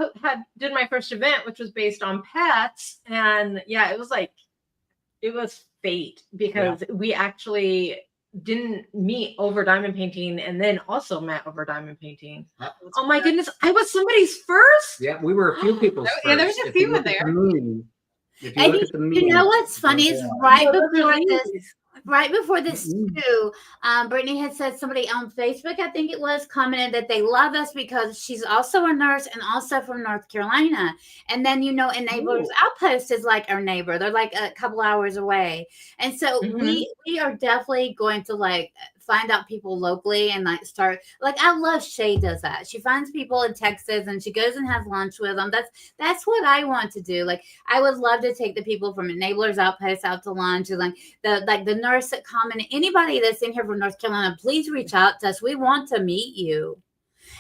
did my first event, which was based on pets. And yeah, it was fate because we actually didn't meet over diamond painting and then also met over diamond painting. Oh my goodness, I was somebody's first. Yeah, we were a few people's first. Yeah, there's a few in there. You know what's funny is right before this too, Brittany had said somebody on Facebook, I think it was, commented that they love us because she's also a nurse and also from North Carolina. And then, Neighbors Outpost is like our neighbor. They're like a couple hours away. And so we are definitely going to find out people locally and start, I love Shay does that. She finds people in Texas and she goes and has lunch with them. That's what I want to do. I would love to take the people from Enablers Outpost out to lunch and the nurse that commented, anybody that's in here from North Carolina, please reach out to us. We want to meet you.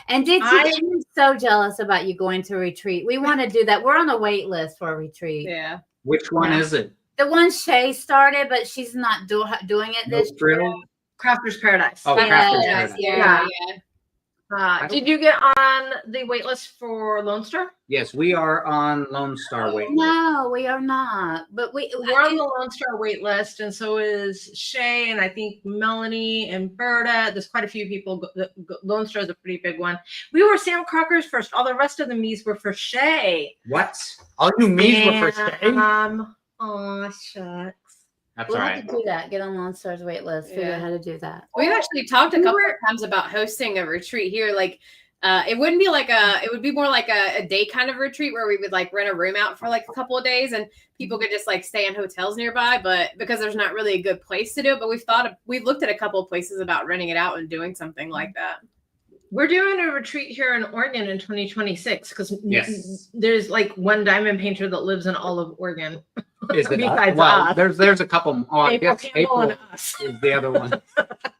And I'm so jealous about you going to a retreat. We want to do that. We're on a wait list for a retreat. Yeah. Which one is it? The one Shay started, but she's not doing it this year. Crafter's Paradise. Oh, Crafter's Paradise. Yeah. Did you get on the wait list for Lone Star? Yes, we are on Lone Star wait list. No, we are not. But we're on the Lone Star wait list, and so is Shay, and I think Melanie and Berta. There's quite a few people. Lone Star is a pretty big one. We were Sam Crocker's first. All the rest of the me's were for Shay. What? All you me's were for Shay? Oh, shucks. That's we'll right. have to do that. Get on Lone Star's wait list. Figure out how to do that. We've actually talked a couple of times about hosting a retreat here. It wouldn't be it would be more like a day kind of retreat where we would rent a room out for a couple of days and people could just stay in hotels nearby. But because there's not really a good place to do it, but we've looked at a couple of places about renting it out and doing something like that. We're doing a retreat here in Oregon in 2026 because there's one diamond painter that lives in all of Oregon. Is it us? There's a couple. I guess April is the other one.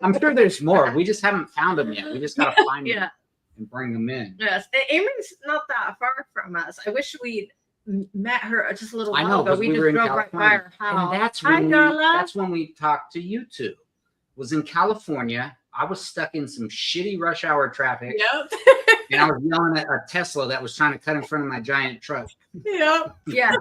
I'm sure there's more. We just haven't found them yet. We just got to find them and bring them in. Yes, Amy's not that far from us. I wish we'd met her just a little while ago. We just drove right by her house. And that's when we talked to you two. Was in California, I was stuck in some shitty rush hour traffic. Yep. And I was yelling at a Tesla that was trying to cut in front of my giant truck. Yep. Yeah.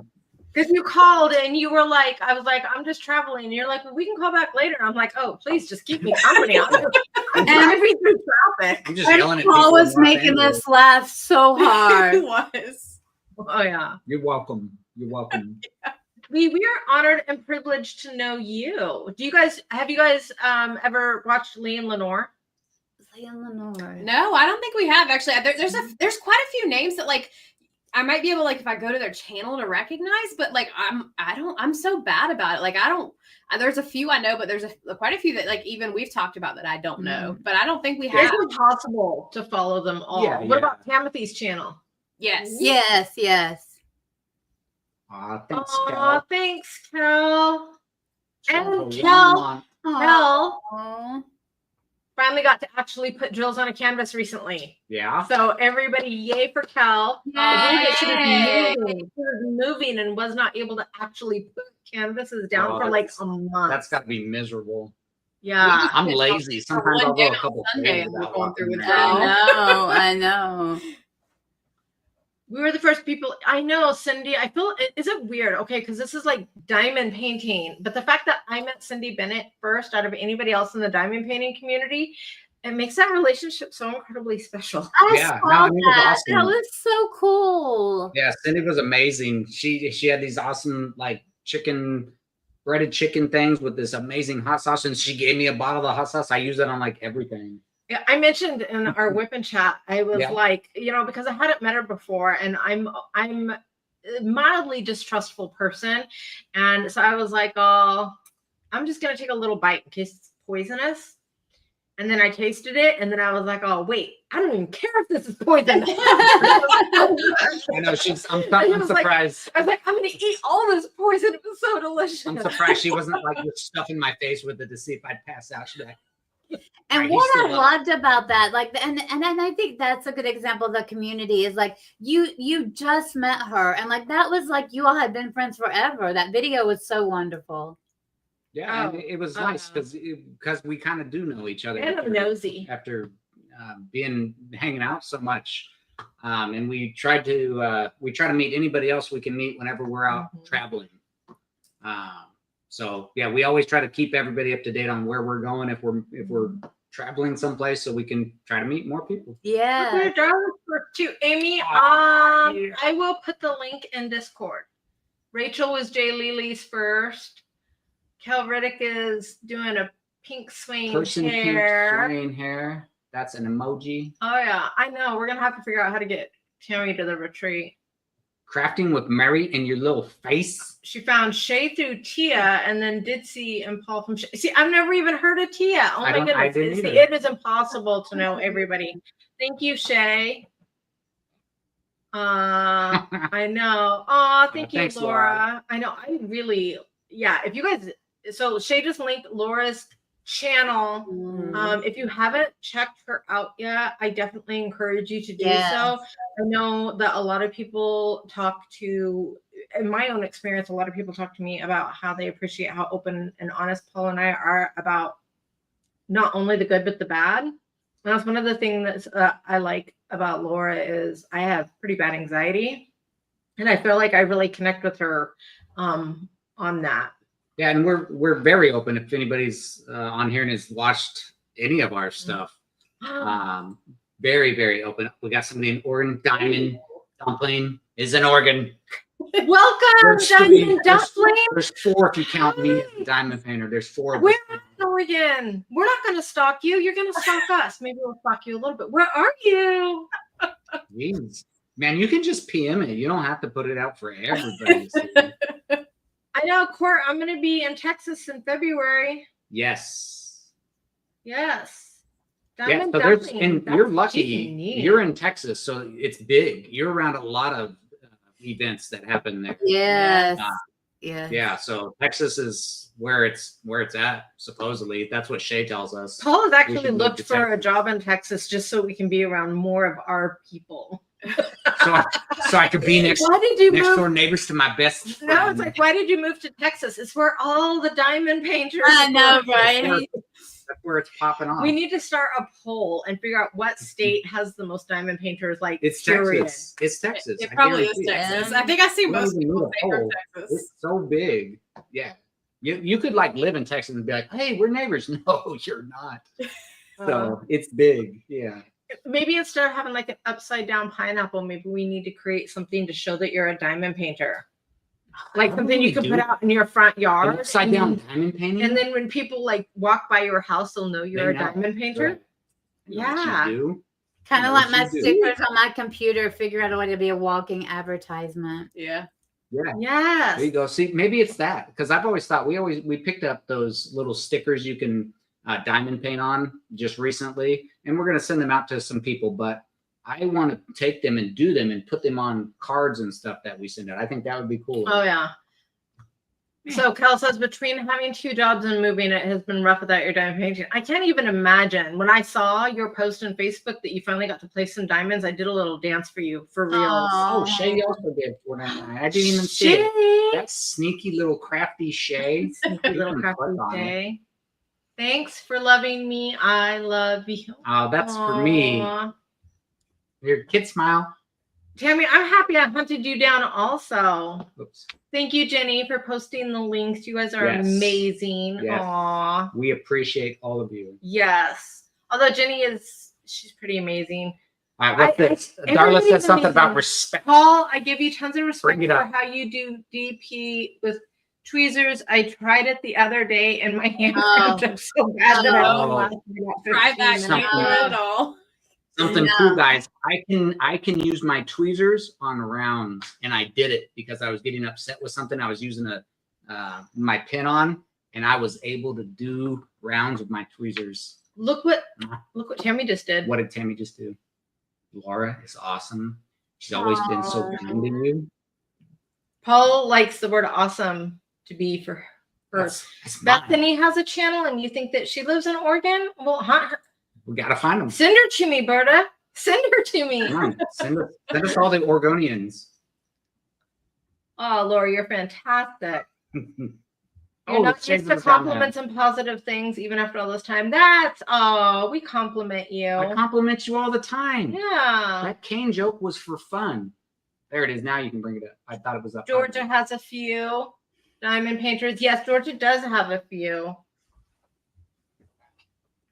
Because you called and you were like, I was like, I'm just traveling. And you're like, well, we can call back later. I'm like, oh, please just keep me company. I'm driving through traffic. I'm just yelling at Paul people. was making us laugh so hard. It was. Oh, yeah. You're welcome. You're welcome. We are honored and privileged to know you. Have you guys ever watched Lee and Lenore? Lee and Lenore. No, I don't think we have actually. There's quite a few names that like I might be able like if I go to their channel to recognize, but like I'm so bad about it. Like I don't. There's a few I know, but there's quite a few that like even we've talked about that I don't know. But I don't think we have. It's impossible to follow them all. Yeah, what about Timothy's channel? Yes. Yes, yes. Thanks, Aw, Cal. thanks, Kel. And So Kel Aw. finally got to actually put drills on a canvas recently. Yeah. So everybody, yay for Kel. I believe that Yay. she was moving and was not able to actually put canvases down Oh, for like a month. That's got to be miserable. Yeah. I'm lazy. Sometimes I'll go a couple Sunday days and we're without going through walking with around. I know. We were the first people. I know, Cindy. I feel, is it weird? Okay, because this is like diamond painting. But the fact that I met Cindy Bennett first out of anybody else in the diamond painting community, it makes that relationship so incredibly special. Yeah, no, I mean, it was awesome. That was so cool. Yeah, Cindy was amazing. She had these awesome like breaded chicken things with this amazing hot sauce, and she gave me a bottle of the hot sauce. I use it on like everything. Yeah, I mentioned in our whip and chat, I was like, because I hadn't met her before, and I'm a mildly distrustful person, and so I was like, oh, I'm just gonna take a little bite in case it's poisonous. And then I tasted it, and then I was like, oh wait, I don't even care if this is poison. I know I'm surprised. I was like, I'm gonna eat all this poison. It was so delicious. I'm surprised she wasn't like just stuffing my face with it to see if I'd pass out. She'd be like, And right, what I loved about that, like, and I think that's a good example of the community is like you just met her, and like that was like you all had been friends forever. That video was so wonderful. yeah, and it was nice because we kind of do know each other. And I'm nosy after hanging out so much, and we try to meet anybody else we can meet whenever we're out traveling. So yeah, we always try to keep everybody up to date on where we're going if we're traveling someplace, so we can try to meet more people. Yeah. To Amy, I will put the link in Discord. Rachel was Jay Lily's first. Kel Riddick is doing a pink swaying hair. Pink swaying hair. That's an emoji. Oh yeah, I know. We're gonna have to figure out how to get Tammy to the retreat. Crafting with Mary and your little face. She found Shay through Tia, and then Ditzy and Paul from Shay. See, I've never even heard of Tia. Oh my goodness. It is impossible to know everybody. Thank you, Shay. I know. Oh, thank you, thanks, Laura. I know. I really, if you guys, so Shay just linked Laura's channel. If you haven't checked her out yet, I definitely encourage you to do so. I know that a lot of people in my own experience, a lot of people talk to me about how they appreciate how open and honest Paul and I are about not only the good but the bad. And that's one of the things that I like about Laura is I have pretty bad anxiety, and I feel like I really connect with her on that. Yeah, and we're very open. If anybody's on here and has watched any of our stuff, very, very open. We got somebody in Oregon. Diamond Dumpling is in Oregon. Welcome, Diamond Dumpling. There's 4 if you count me as a diamond painter. There's 4 of We're us. in Oregon. We're not going to stalk you. You're going to stalk us. Maybe we'll stalk you a little bit. Where are you? Jeez. Man, you can just PM it. You don't have to put it out for everybody to see. I know, Court. I'm going to be in Texas in February. Yes. Diamond so Dumpling. you're lucky. You're in Texas, so it's big. You're around a lot of events that happen there. Yes. Yeah. So Texas is where it's at. Supposedly, that's what Shay tells us. Paul has actually should move looked to for a Texas. job in Texas just so we can be around more of our people. So I could be next door neighbors to my best friend. No, it's like, why did you move to Texas? It's where all the diamond painters. I know, right? That's where it's popping off. We need to start a poll and figure out what state has the most diamond painters. Like, It's period. Texas. It's Texas. It probably is guarantee it. Texas. I think I see You don't most even need people a say from poll. Texas. It's so big. Yeah. You could like live in Texas and be like, hey, we're neighbors. No, you're not. So it's big. Yeah. Maybe instead of having like an upside down pineapple, maybe we need to create something to show that you're a diamond painter. Like something you can put out in your front yard. An upside down diamond painting? And then when people like walk by your house, they'll know you're They a know. diamond painter. Right. You know Yeah. what you do? Kind You of know like my what you do. stickers on my computer. Figure out a way to be a walking advertisement. Yeah. Yeah. Yes. There you go. See, maybe it's that, because I've always thought we picked up those little stickers you can diamond paint on just recently, and we're going to send them out to some people, but I want to take them and do them and put them on cards and stuff that we send out. I think that would be cool. Oh yeah. So Cal says, between having 2 jobs and moving, it has been rough without your diamond painting. I can't even imagine. When I saw your post on Facebook that you finally got to play some diamonds, I did a little dance for you for real. Oh, Shay also did 499. I didn't even see it. That sneaky little crafty Shay. Sneaky little crafty Shay. Thanks for loving me. I love you. Oh, that's for me. Aw. Your kid smile. Tammy, I'm happy I hunted you down also. Oops. Thank you, Jenny, for posting the links. You guys are Yes. amazing. Yes. Aw. We appreciate all of you. Yes. Although Jenny she's pretty amazing. All right, what's this? Darla everybody's said something about amazing. respect. Paul, I give you tons of respect Bring it for up. how you do DP with tweezers. I tried it the other day and my hand Oh. cramped up so bad that I Oh. only lasted about 15 Try that. minutes. Something. Not at all. Something No. cool, guys. I can use my tweezers on rounds, and I did it because I was getting upset with something. I was using my pin on, and I was able to do rounds with my tweezers. Look what Tammy just did. What did Tammy just do? Laura is awesome. She's always been so kind to you. Paul likes the word awesome to be for her. That's mine. Bethany has a channel and you think that she lives in Oregon? Well, hunt her. We gotta find them. Send her to me, Berta. Send her to me. Come on, send us all the Oregonians. Oh, Laura, you're fantastic. You're Oh, not the shades used to of the brown compliments and positive things, even after all this time. We compliment you. I compliment you all the time. Yeah. That cane joke was for fun. There it is. Now you can bring it up. I thought it was up. Georgia has a few diamond painters. Yes, Georgia does have a few.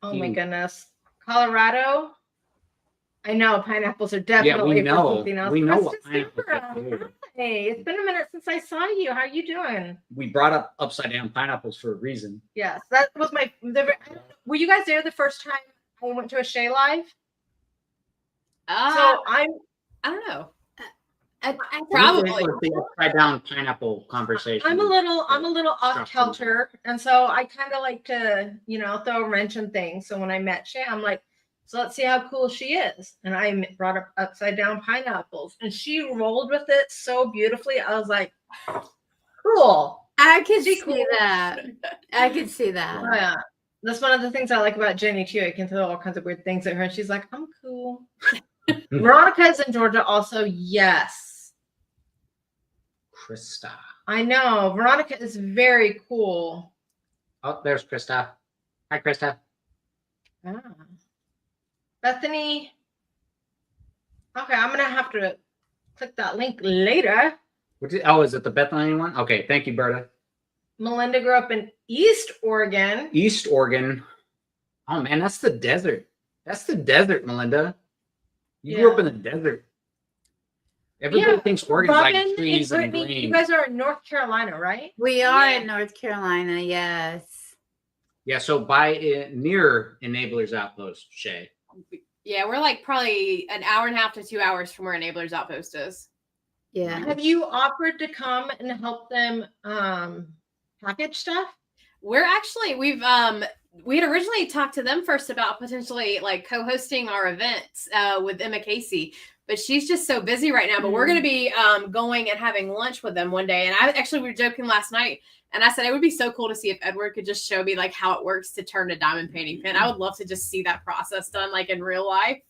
Oh my goodness. Colorado. I know pineapples are definitely we for know. something else. We know what Kristen pineapples are Sarah, for. Hey, it's been a minute since I saw you. How are you doing? We brought up upside down pineapples for a reason. Yes, that was were you guys there the first time I went to a Shay Live? So I don't know. I Probably. The upside down pineapple conversation. I'm a little off Structure. kilter, and so I kind of like to, throw a wrench in things. So when I met Shay, I'm like, so let's see how cool she is. And I brought up upside down pineapples, and she rolled with it so beautifully. I was like, cool. I could She see cool. that. I could see that. Yeah. That's one of the things I like about Jenny too. I can throw all kinds of weird things at her, and she's like, I'm cool. Veronica's in Georgia also. Yes. Krista. I know. Veronica is very cool. Oh, there's Krista. Hi, Krista. Ah. Bethany. Okay, I'm going to have to click that link later. Is it the Bethany one? Okay, thank you, Berta. Melinda grew up in East Oregon. East Oregon. Oh, man, that's the desert. That's the desert, Melinda. You grew up in the desert. Everybody thinks Oregon's Robin like trees and Brittany, green. you guys are in North Carolina, right? We are Yeah. in North Carolina, yes. Yeah, so near Enablers Outpost, Shay. Yeah, we're like probably an hour and a half to 2 hours from where Enablers Outpost is. Yeah. Have you offered to come and help them package stuff? We had originally talked to them first about potentially like co-hosting our events with Emma Casey, but she's just so busy right now. But we're going to be going and having lunch with them one day. And we were joking last night, and I said it would be so cool to see if Edward could just show me like how it works to turn a diamond painting pen. I would love to just see that process done like in real life.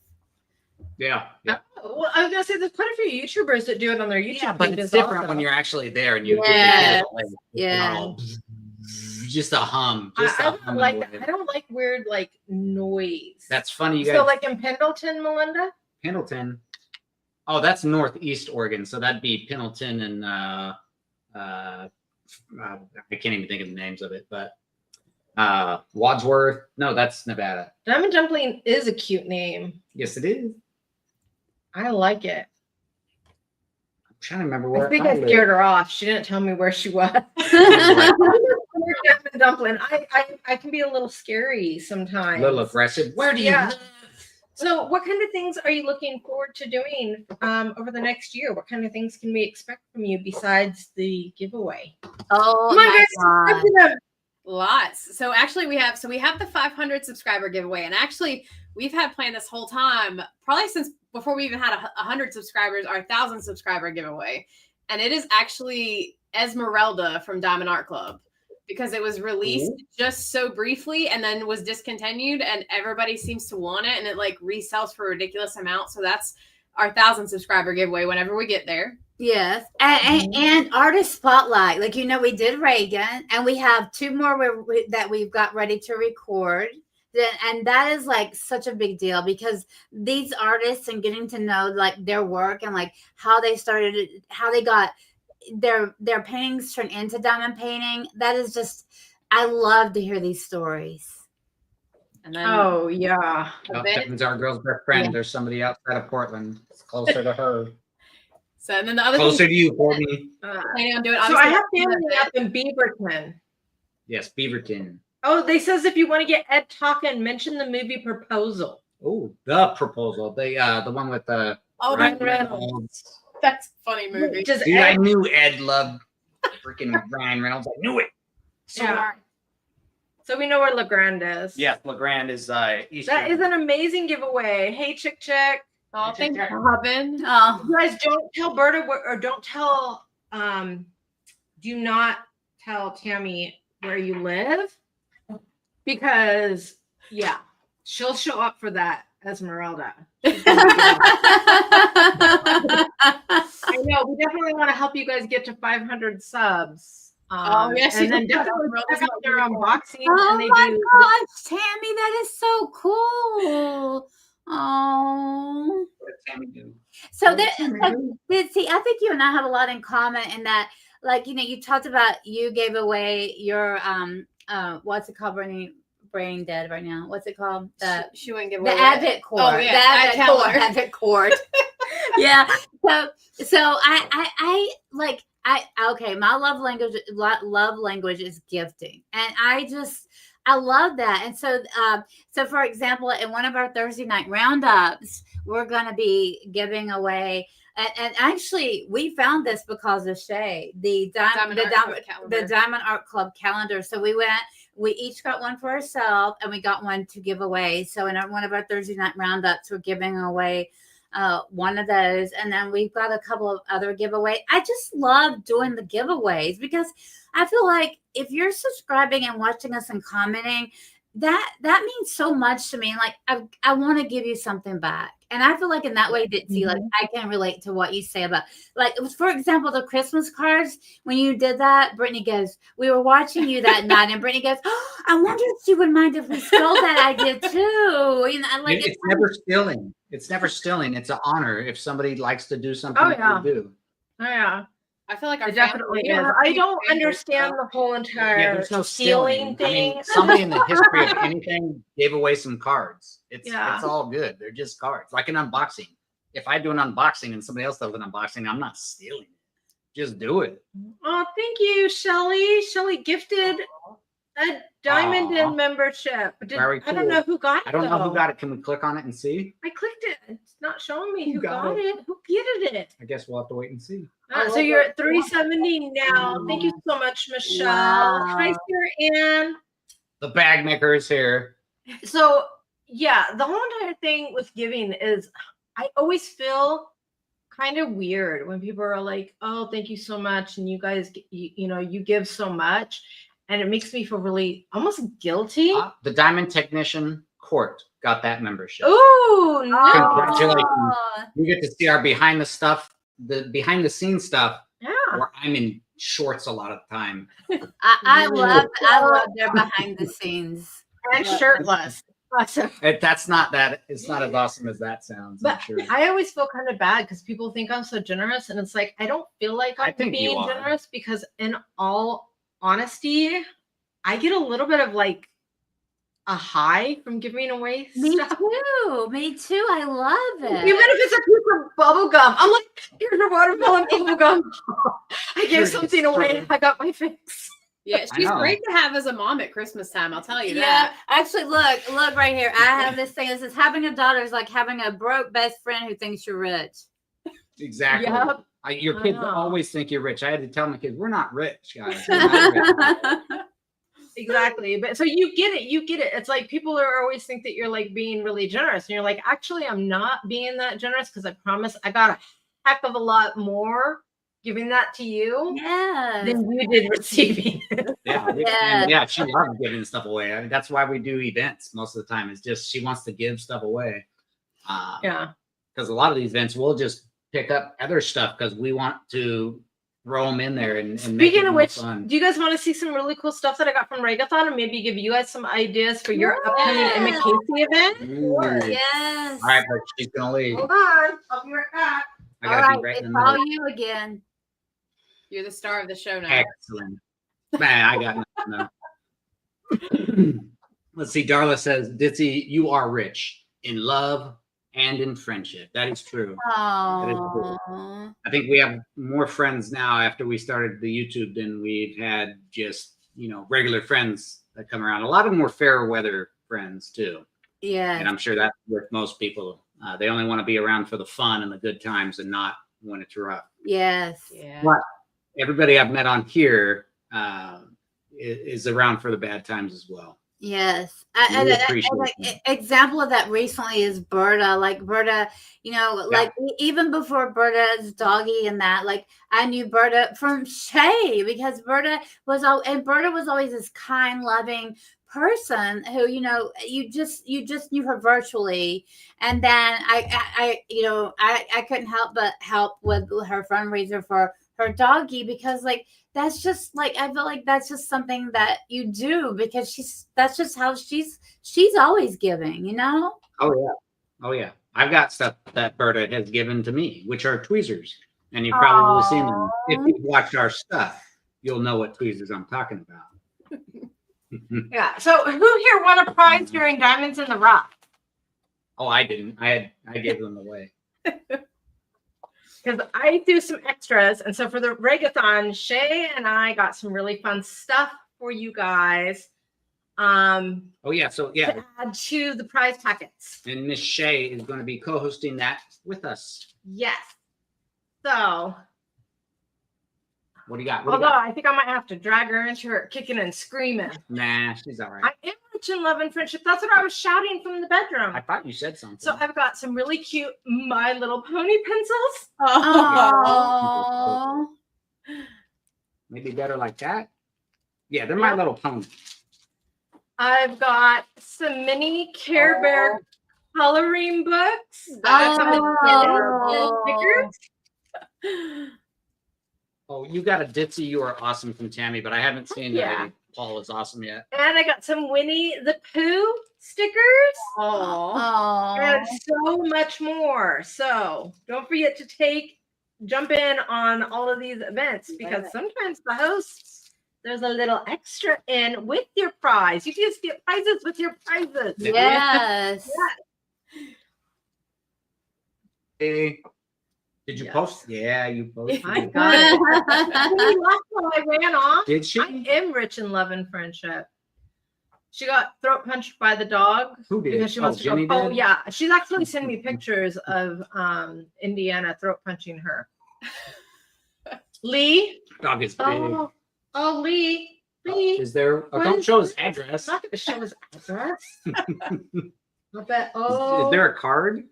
Yeah. Well, I was gonna say there's quite a few YouTubers that do it on their YouTube. Yeah, but pages it's different also. when you're actually there and you Yes. get Yeah. just a hum. I Just a don't hum like away. that. I don't like weird like noise. That's funny. You guys. So like in Pendleton, Melinda? Pendleton. Oh, that's Northeast Oregon. So that'd be Pendleton and I can't even think of the names of it, but Wadsworth. No, that's Nevada. Diamond Dumpling is a cute name. Yes, it is. I like it. I'm trying to remember where I think I scared her off. She didn't tell me where she was. live. Diamond Dumpling. I can be a little scary sometimes. A little aggressive. Where do you live? So what kind of things are you looking forward to doing over the next year? What kind of things can we expect from you besides the giveaway? Oh Come on, my guys, God. subscribe to them. Lots. So actually we have the 500 subscriber giveaway, and actually we've had planned this whole time, probably since before we even had 100 subscribers, our 1,000 subscriber giveaway. And it is actually Esmeralda from Diamond Art Club, because it was released just so briefly and then was discontinued, and everybody seems to want it, and it like resells for a ridiculous amount. So that's our 1,000 subscriber giveaway whenever we get there. Yes, and artist spotlight. Like, we did Reagan, and we have 2 more that we've got ready to record. And that is like such a big deal, because these artists and getting to know like their work and like how they started, how they got their paintings turned into diamond painting. That is just, I love to hear these stories. And then Oh yeah. That's our girl's best friend. Yeah. There's somebody outside of Portland. It's closer to her. So and then the other Closer thing to you, Courtney. planning on doing. So I obviously, have family up in Beaverton. Yes, Beaverton. Oh, they says if you want to get Ed talking, mention the movie Proposal. Oh, The Proposal. The one with the Oh, Ryan Ryan Reynolds. that's a funny movie. Just Dude, I Ed, knew Ed loved freaking Ryan Reynolds. I knew it. Yeah. So we know where LeGrand is. Yes, LeGrand is Eastern. That is an amazing giveaway. Hey, Chick Chick. Oh, thank you, Robin. Oh, You guys don't tell Berta or don't tell do not tell Tammy where you live, because yeah, she'll show up for that Esmeralda. I know, we definitely want to help you guys get to 500 subs. Oh, yeah, and then definitely check out their unboxing. And they my do. gosh, Tammy, that is so cool. Oh. What did Tammy do? So see, I think you and I have a lot in common in that, like, you talked about, you gave away your what's it called, Brittany? Brain dead right now. What's it called? She wouldn't give The away. Advent cord. Oh, yeah, The I tell her. Advent cord. Yeah. So I like, okay, my love language is gifting. And I love that. And so for example, in one of our Thursday night roundups, we're going to be giving away, and actually we found this because of Shay, the Diamond Art Club calendar. So we each got one for ourselves, and we got one to give away. So in one of our Thursday night roundups, we're giving away one of those, and then we've got a couple of other giveaways. I just love doing the giveaways, because I feel like if you're subscribing and watching us and commenting, that means so much to me. Like, I want to give you something back. And I feel like in that way, Ditzy, like, I can relate to what you say about, like, it was, for example, the Christmas cards. When you did that, Brittany goes, we were watching you that night, and Brittany goes, oh, I wonder if she would mind if we stole that idea too. Like, It's never stealing. It's never stealing. It's an honor if somebody likes to do something. Oh, yeah. To do. Oh, yeah. I feel like our It definitely family, is. I don't understand the whole entire There's no stealing thing. I mean, somebody in the history of anything gave away some cards. It's all good. They're just cards, like an unboxing. If I do an unboxing and somebody else does an unboxing, I'm not stealing it. Just do it. Oh, thank you, Shelly. Shelly gifted a Diamond in membership. Very I don't cool. know who got it. I don't know who though. got it. Can we click on it and see? I clicked it. It's not showing me who got got it. Who gifted it? I guess we'll have to wait and see. So you're at 370 now. Thank you so much, Michelle. Wow. Hi, Sarah Ann. The bag maker is here. So yeah, the whole entire thing with giving is, I always feel kind of weird when people are like, oh, thank you so much, and you guys, you give so much, and it makes me feel really almost guilty. The Diamond Technician Court got that membership. Ooh, no. Congratulations. You get to see our behind the scenes stuff Yeah. where I'm in shorts a lot of the time. I love their behind the scenes and shirtless. Awesome. It's not as awesome as that sounds. But I'm sure. I always feel kind of bad because people think I'm so generous, and it's like I don't feel like I'm being generous because, in all honesty, I get a little bit of like a high from giving away stuff. Me too. I love it. Even if it's a piece of bubble gum, I'm like, here's your watermelon bubble gum. I gave something away. I got my fix. Yeah, she's great to have as a mom at Christmas time. I'll tell you that. Actually, look right here. I have this thing that says having a daughter is like having a broke best friend who thinks you're rich. Exactly. Yep. Your kids always think you're rich. I had to tell my kids, we're not rich, guys. Exactly. But so you get it. It's like people are always think that you're like being really generous. And you're like, actually, I'm not being that generous because I promise I got a heck of a lot more giving that to you than you did receiving it. Yeah, she loves giving stuff away. I mean, that's why we do events most of the time. It's just she wants to give stuff away. Because a lot of these events we'll just pick up other stuff because we want to throw them in there and speaking of which, fun. Do you guys want to see some really cool stuff that I got from Regathon and maybe give you guys some ideas for your upcoming Emma Casey event? Yes. All right, but she's gonna leave. Hold on, I'll be right back. I gotta be right in the middle. It's all you again. You're the star of the show now. Excellent. Man, I got nothing. Let's see. Darla says, Ditzy, you are rich in love and in friendship. That is true. That is true. I think we have more friends now after we started the YouTube than we've had just, regular friends that come around. A lot of them were fair weather friends too. Yeah. And I'm sure that's with most people. They only want to be around for the fun and the good times and not when it's rough. Yes. Yeah. But everybody I've met on here is around for the bad times as well. Yes. An example of that recently is Berta. Like Berta, like even before Berta's doggy and that, like I knew Berta from Shay because Berta was always this kind, loving person who, you just knew her virtually. And then I couldn't help but help with her fundraiser for her doggy because like that's just like I feel like that's just something that you do because that's just how she's always giving, Oh yeah. I've got stuff that Berta has given to me, which are tweezers, and you've probably seen them. If you've watched our stuff, you'll know what tweezers I'm talking about. Yeah. So who here won a prize during Diamonds in the Rough? Oh, I didn't. I gave them away. Because I do some extras. And so for the Regathon, Shay and I got some really fun stuff for you guys. To add to the prize packets. And Miss Shay is going to be co-hosting that with us. Yes. So what do you got? I think I might have to drag her into her kicking and screaming. Nah, she's all right. I am rich in love and friendship. That's what I was shouting from the bedroom. I thought you said something. So I've got some really cute My Little Pony pencils. Oh. Maybe better like that. Yeah, they're My Little Pony. I've got some mini Care Bear coloring books. Little stickers. Oh, you got a Ditzy, You Are Awesome from Tammy, but I haven't seen that. Paul is awesome yet. And I got some Winnie the Pooh stickers. Oh. And so much more. So don't forget to jump in on all of these events because sometimes the hosts, there's a little extra in with your prize. You can just get prizes with your prizes. Yes. Hey. Did you post? Yeah, you posted. I got it. I ran off. Did she? I am rich in love and friendship. She got throat punched by the dog. Who did? Because she wants to go. Oh, yeah. She's actually sending me pictures of Indiana throat punching her. Lee. Dog is big. Oh, Lee. Lee. Is there? Don't show his address. I'm not going to show his address. I bet. Is there a card?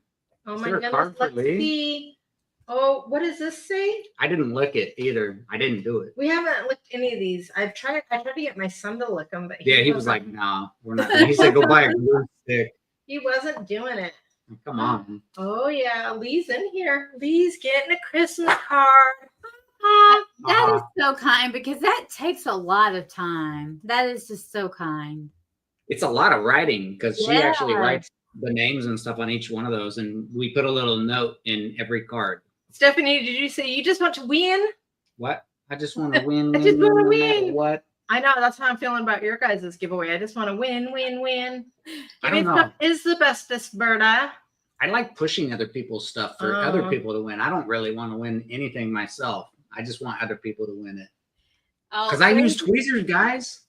Oh, my goodness. Let's see. Oh, what does this say? I didn't lick it either. I didn't do it. We haven't licked any of these. I tried to get my son to lick them, but he was like, "No, we're not." He said, "Go buy a glue stick." He wasn't doing it. Come on. Oh yeah, Lee's in here. Lee's getting a Christmas card. That is so kind because that takes a lot of time. That is just so kind. It's a lot of writing because she actually writes the names and stuff on each one of those, and we put a little note in every card. Stephanie, did you say you just want to win? What? I just want to win. I just want to win. What? I know, that's how I'm feeling about your guys' giveaway. I just want to win. I don't know. Is the bestest, Berta. I like pushing other people's stuff for other people to win. I don't really want to win anything myself. I just want other people to win it. Because I use tweezers, guys.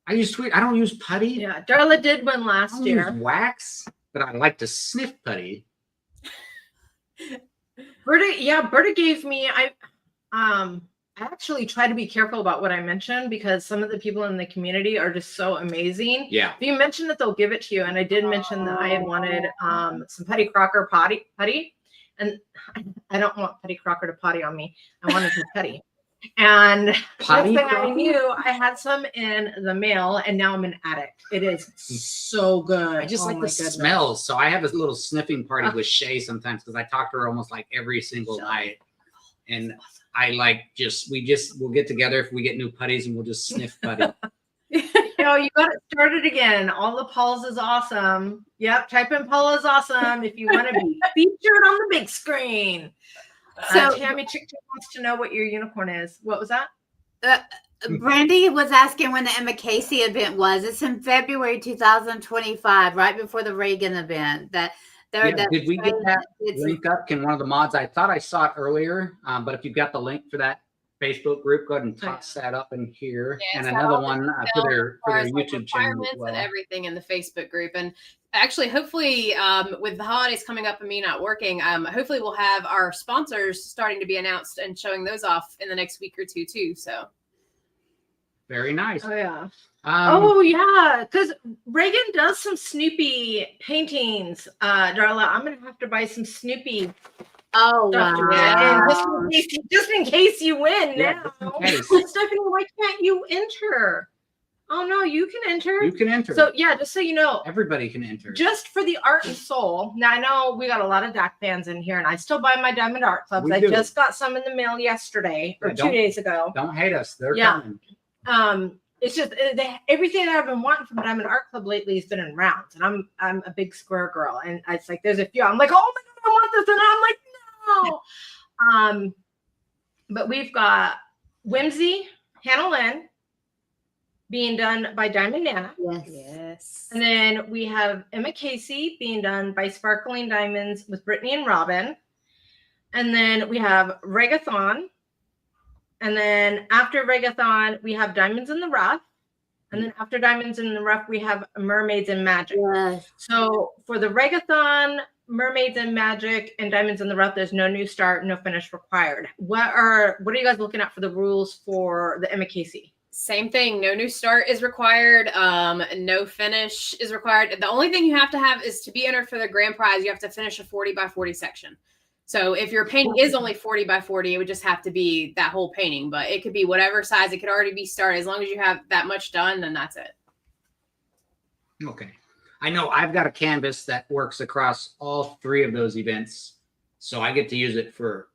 I don't use putty. Yeah, Darla did win last year. I use wax, but I like to sniff putty. Berta gave me. I actually try to be careful about what I mention because some of the people in the community are just so amazing. Yeah. If you mention it, they'll give it to you. And I did mention that I had wanted some Putty Crocker putty. And I don't want Putty Crocker to potty on me. I wanted some putty. And next thing I knew, I had some in the mail, and now I'm an addict. It is so good. I just like the smells. So I have a little sniffing party with Shay sometimes because I talk to her almost like every single night. And I we'll get together if we get new putties and we'll just sniff putty. You got it started again. All the Pauls is awesome. Yep, type in Paul is awesome if you want to be featured on the big screen. So Tammy Chick wants to know what your unicorn is. What was that? Brandy was asking when the Emma Casey event was. It's in February 2025, right before the Reagan event. Did we get that link up? Can one of the mods? I thought I saw it earlier, but if you've got the link for that Facebook group, go ahead and toss that up in here. Yeah, and another one for their YouTube channel as well. And everything in the Facebook group. And actually, hopefully, with the holidays coming up and me not working, hopefully we'll have our sponsors starting to be announced and showing those off in the next week or two too. So very nice. Oh yeah. Because Reagan does some Snoopy paintings. Darla, I'm gonna have to buy some Snoopy. Oh wow! Just in case you win now. Stephanie, why can't you enter? Oh no, you can enter. You can enter. So yeah, just so you know, everybody can enter. Just for the Art and Soul. Now I know we got a lot of DAC fans in here, and I still buy my Diamond Art Clubs. I just got some in the mail yesterday or 2 days ago. Don't hate us. They're coming. It's just everything that I've been wanting from Diamond Art Club lately has been in rounds, and I'm a big square girl, and it's like there's a few. I'm like, oh my god, I want this, and I'm like, no. But we've got Whimsy, Hannah Lynn, being done by Diamond Nana. Yes. And then we have Emma Casey being done by Sparkling Diamonds with Brittany and Robin. And then we have Regathon. And then after Regathon, we have Diamonds in the Rough. And then after Diamonds in the Rough, we have Mermaids and Magic. Yes. So for the Regathon, Mermaids and Magic, and Diamonds in the Rough, there's no new start, no finish required. What are you guys looking at for the rules for the Emma Casey? Same thing. No new start is required. No finish is required. The only thing you have to have is to be entered for the grand prize. You have to finish a 40 by 40 section. So if your painting is only 40 by 40, it would just have to be that whole painting, but it could be whatever size. It could already be started. As long as you have that much done, then that's it. Okay. I know I've got a canvas that works across all three of those events. So I get to use it for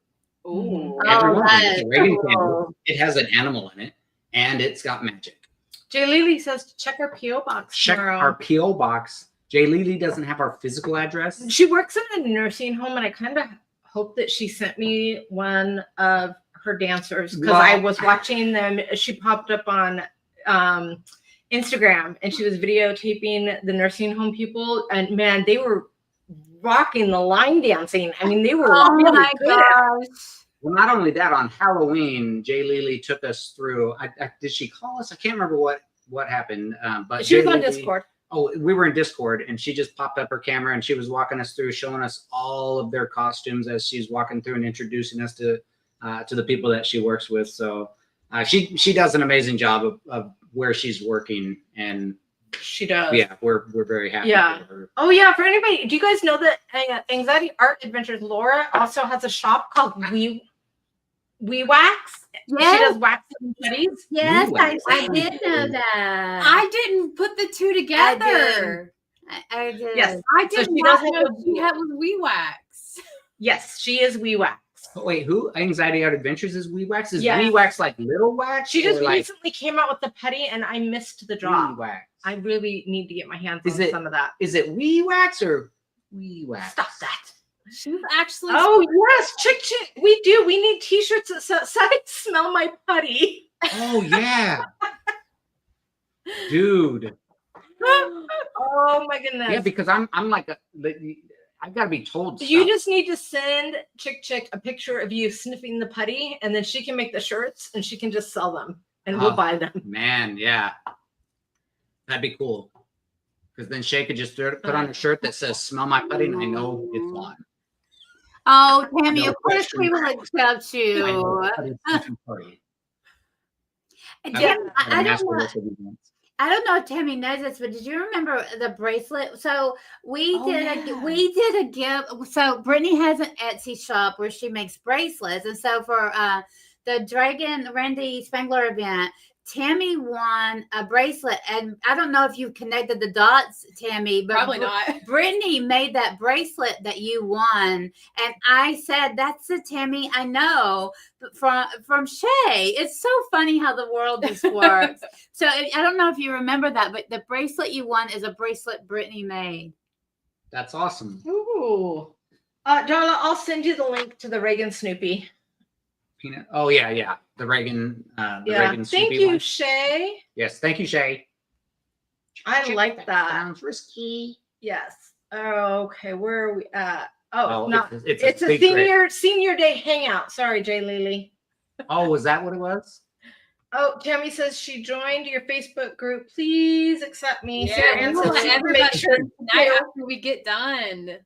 every one. It's a Reagan canvas. It has an animal in it and it's got magic. Jay Lily says to check our P.O. box. Check our P.O. box. Jay Lily doesn't have our physical address. She works in a nursing home, and I kind of hope that she sent me one of her dancers because I was watching them. She popped up on Instagram, and she was videotaping the nursing home people, and man, they were rocking the line dancing. I mean, they were really good at it. Well, not only that, on Halloween, Jay Lily took us through. Did she call us? I can't remember what happened. But she was on Discord. Oh, we were in Discord, and she just popped up her camera, and she was walking us through, showing us all of their costumes as she's walking through and introducing us to the people that she works with. So she does an amazing job of where she's working, and she does. Yeah, we're very happy. Yeah. For her. Oh yeah. For anybody, do you guys know that Anxiety Art Adventures Laura also has a shop called We Wax? Yes. She does waxing putties. Yes, I did know that. I didn't put the two together. I did. Yes, I didn't know she had with We Wax. Yes, she is We Wax. But wait, who? Anxiety Out Adventures is Wee Wax? Is Yes. Wee Wax like little wax? She just or like recently came out with the putty, and I missed the Wee drop. Wax? I really need to get my hands Is on it- some of that. Is it Wee Wax or Wee Wax? Stop that. She's actually. Oh yes, chick. We do. We need T-shirts that say "Smell my putty." Oh yeah, dude. Oh my goodness. Yeah, because I'm like I've got to be told. You stuff. just need to send Chick a picture of you sniffing the putty, and then she can make the shirts, and she can just sell them, and we'll buy them. Man, yeah, that'd be cool. Because then Shay could just put on a shirt that says "Smell my putty," and I know it's on. Oh, Tammy, No of course question. we will accept I you. know putty sniffing party. Tammy, I'm I gonna ask don't her know. this if he wants. I don't know if Tammy knows this, but did you remember the bracelet? So we Oh, did yeah. we did a gift. So Brittany has an Etsy shop where she makes bracelets, and so for the Dragon Randy Spangler event, Tammy won a bracelet, and I don't know if you connected the dots, Tammy, but Probably not. Brittany made that bracelet that you won, and I said, "That's the Tammy I know from Shay." It's so funny how the world just works. So I don't know if you remember that, but the bracelet you won is a bracelet Brittany made. That's awesome. Ooh. Darla, I'll send you the link to the Reagan Snoopy. Peanut. Oh yeah. The Reagan. The Yeah. Reagan Thank Snoopy you, one. Shay. Yes, thank you, Shay. I like that. Sounds risky. Yes. Okay, where are we at? Oh, Oh, not. it's a big trade. senior day hangout. Sorry, Jay Lily. Oh, was that what it was? Oh, Tammy says she joined your Facebook group. Please accept me. Yeah, Sarah Ann we'll says let she will everybody make sure. tonight after we get done.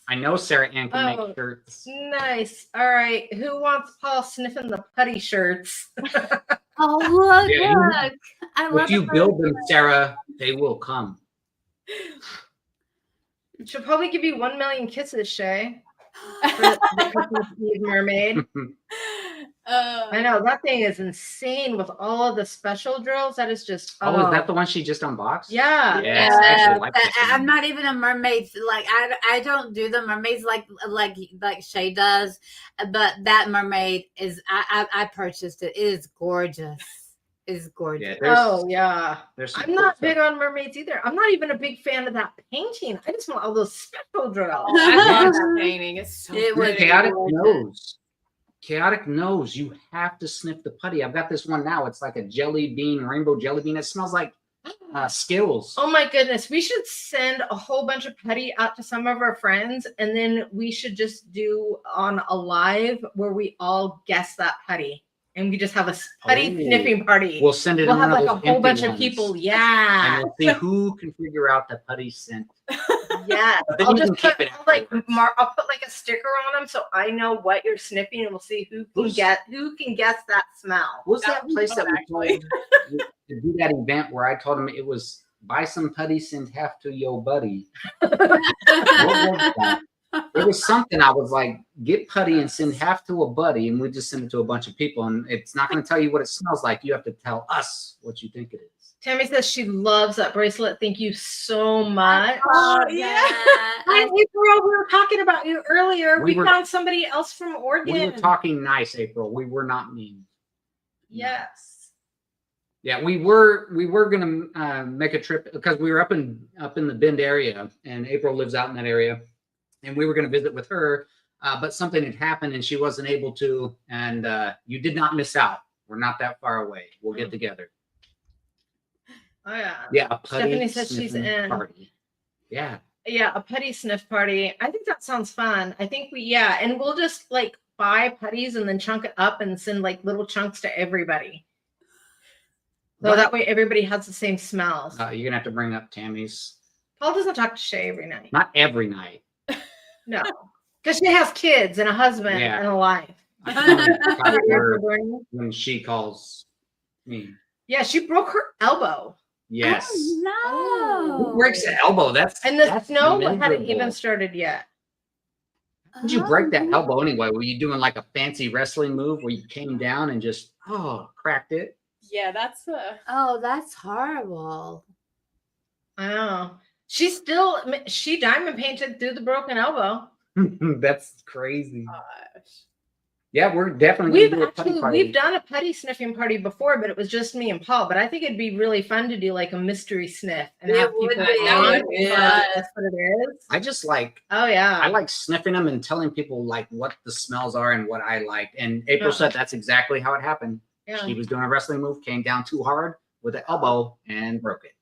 I know Sarah Ann can Oh. make shirts. Nice. All right. Who wants Paul sniffing the putty shirts? Oh, look, Yeah, you- look. I love If you the build them, Sarah, they will come. She'll probably give you 1 million kisses, Shay. For the Christmas Eve mermaid. I know that thing is insane with all of the special drills. That is just Oh, is that the one she just unboxed? Yeah. Yes, I actually like that I'm one. not even a mermaid. Like I don't do the mermaids like Shay does, but that mermaid is I purchased it. It is gorgeous. It's gorgeous. Yeah, yeah. there's some I'm cool not stuff. big on mermaids either. I'm not even a big fan of that painting. I just want all those special drills. Oh, I love that painting. It's so It was pretty. Chaotic gorgeous. knows. Chaotic knows you have to sniff the putty. I've got this one now. It's like a jelly bean, rainbow jelly bean. It smells like Skittles. Oh my goodness. We should send a whole bunch of putty out to some of our friends, and then we should just do on a live where we all guess that putty. And we just have a putty Oh. sniffing party. We'll send it We'll in have one like of a those whole empty bunch of ones. people. Yeah. And we'll see who can figure out the putty scent. Yeah. Then I'll you just can put keep it like afterwards. I'll put like a sticker on them so I know what you're sniffing, and we'll see who can guess that smell. What was That that was place fun, that we actually. told to do that event where I told him it was buy some putty, send half to your buddy? What was that? It was something I was like, get putty and send half to a buddy, and we just send it to a bunch of people, and it's not going to tell you what it smells like. You have to tell us what you think it is. Tammy says she loves that bracelet. Thank you so much. Oh, yeah. Hi, April. We were talking about you earlier. We We were- found somebody else from Oregon. We were talking nice, April. We were not mean. Yes. Yeah, we were gonna make a trip because we were up in the Bend area, and April lives out in that area, and we were gonna visit with her, but something had happened and she wasn't able to. And you did not miss out. We're not that far away. We'll get together. Oh yeah. Yeah, a putty Stephanie says she's sniffing in. party. Yeah, Yeah, a putty sniff party. I think that sounds fun. I think and we'll just like buy putties and then chunk it up and send like little chunks to everybody. So Right. that way everybody has the same smells. you're gonna have to bring up Tammy's. Paul doesn't talk to Shay every night. Not every night. No. Because she has kids and a husband Yeah. and a life. I can only talk to her Yeah, when she calls me. she broke her elbow. Yes. Oh, no. Who breaks the elbow? That's And the that's snow hadn't miserable. even started yet. How did you break that elbow anyway? Were you doing like a fancy wrestling move where you came down and just cracked it? Yeah, that's Oh, that's horrible. I know. She diamond painted through the broken elbow. That's crazy. gosh. Yeah, we're definitely gonna do a putty party. We've done a putty sniffing party before, but it was just me and Paul. But I think it'd be really fun to do like a mystery sniff and have people guess what it is. I just like I like sniffing them and telling people like what the smells are and what I like. And April said that's exactly how it happened. Yeah. She was doing a wrestling move, came down too hard with the elbow and broke it.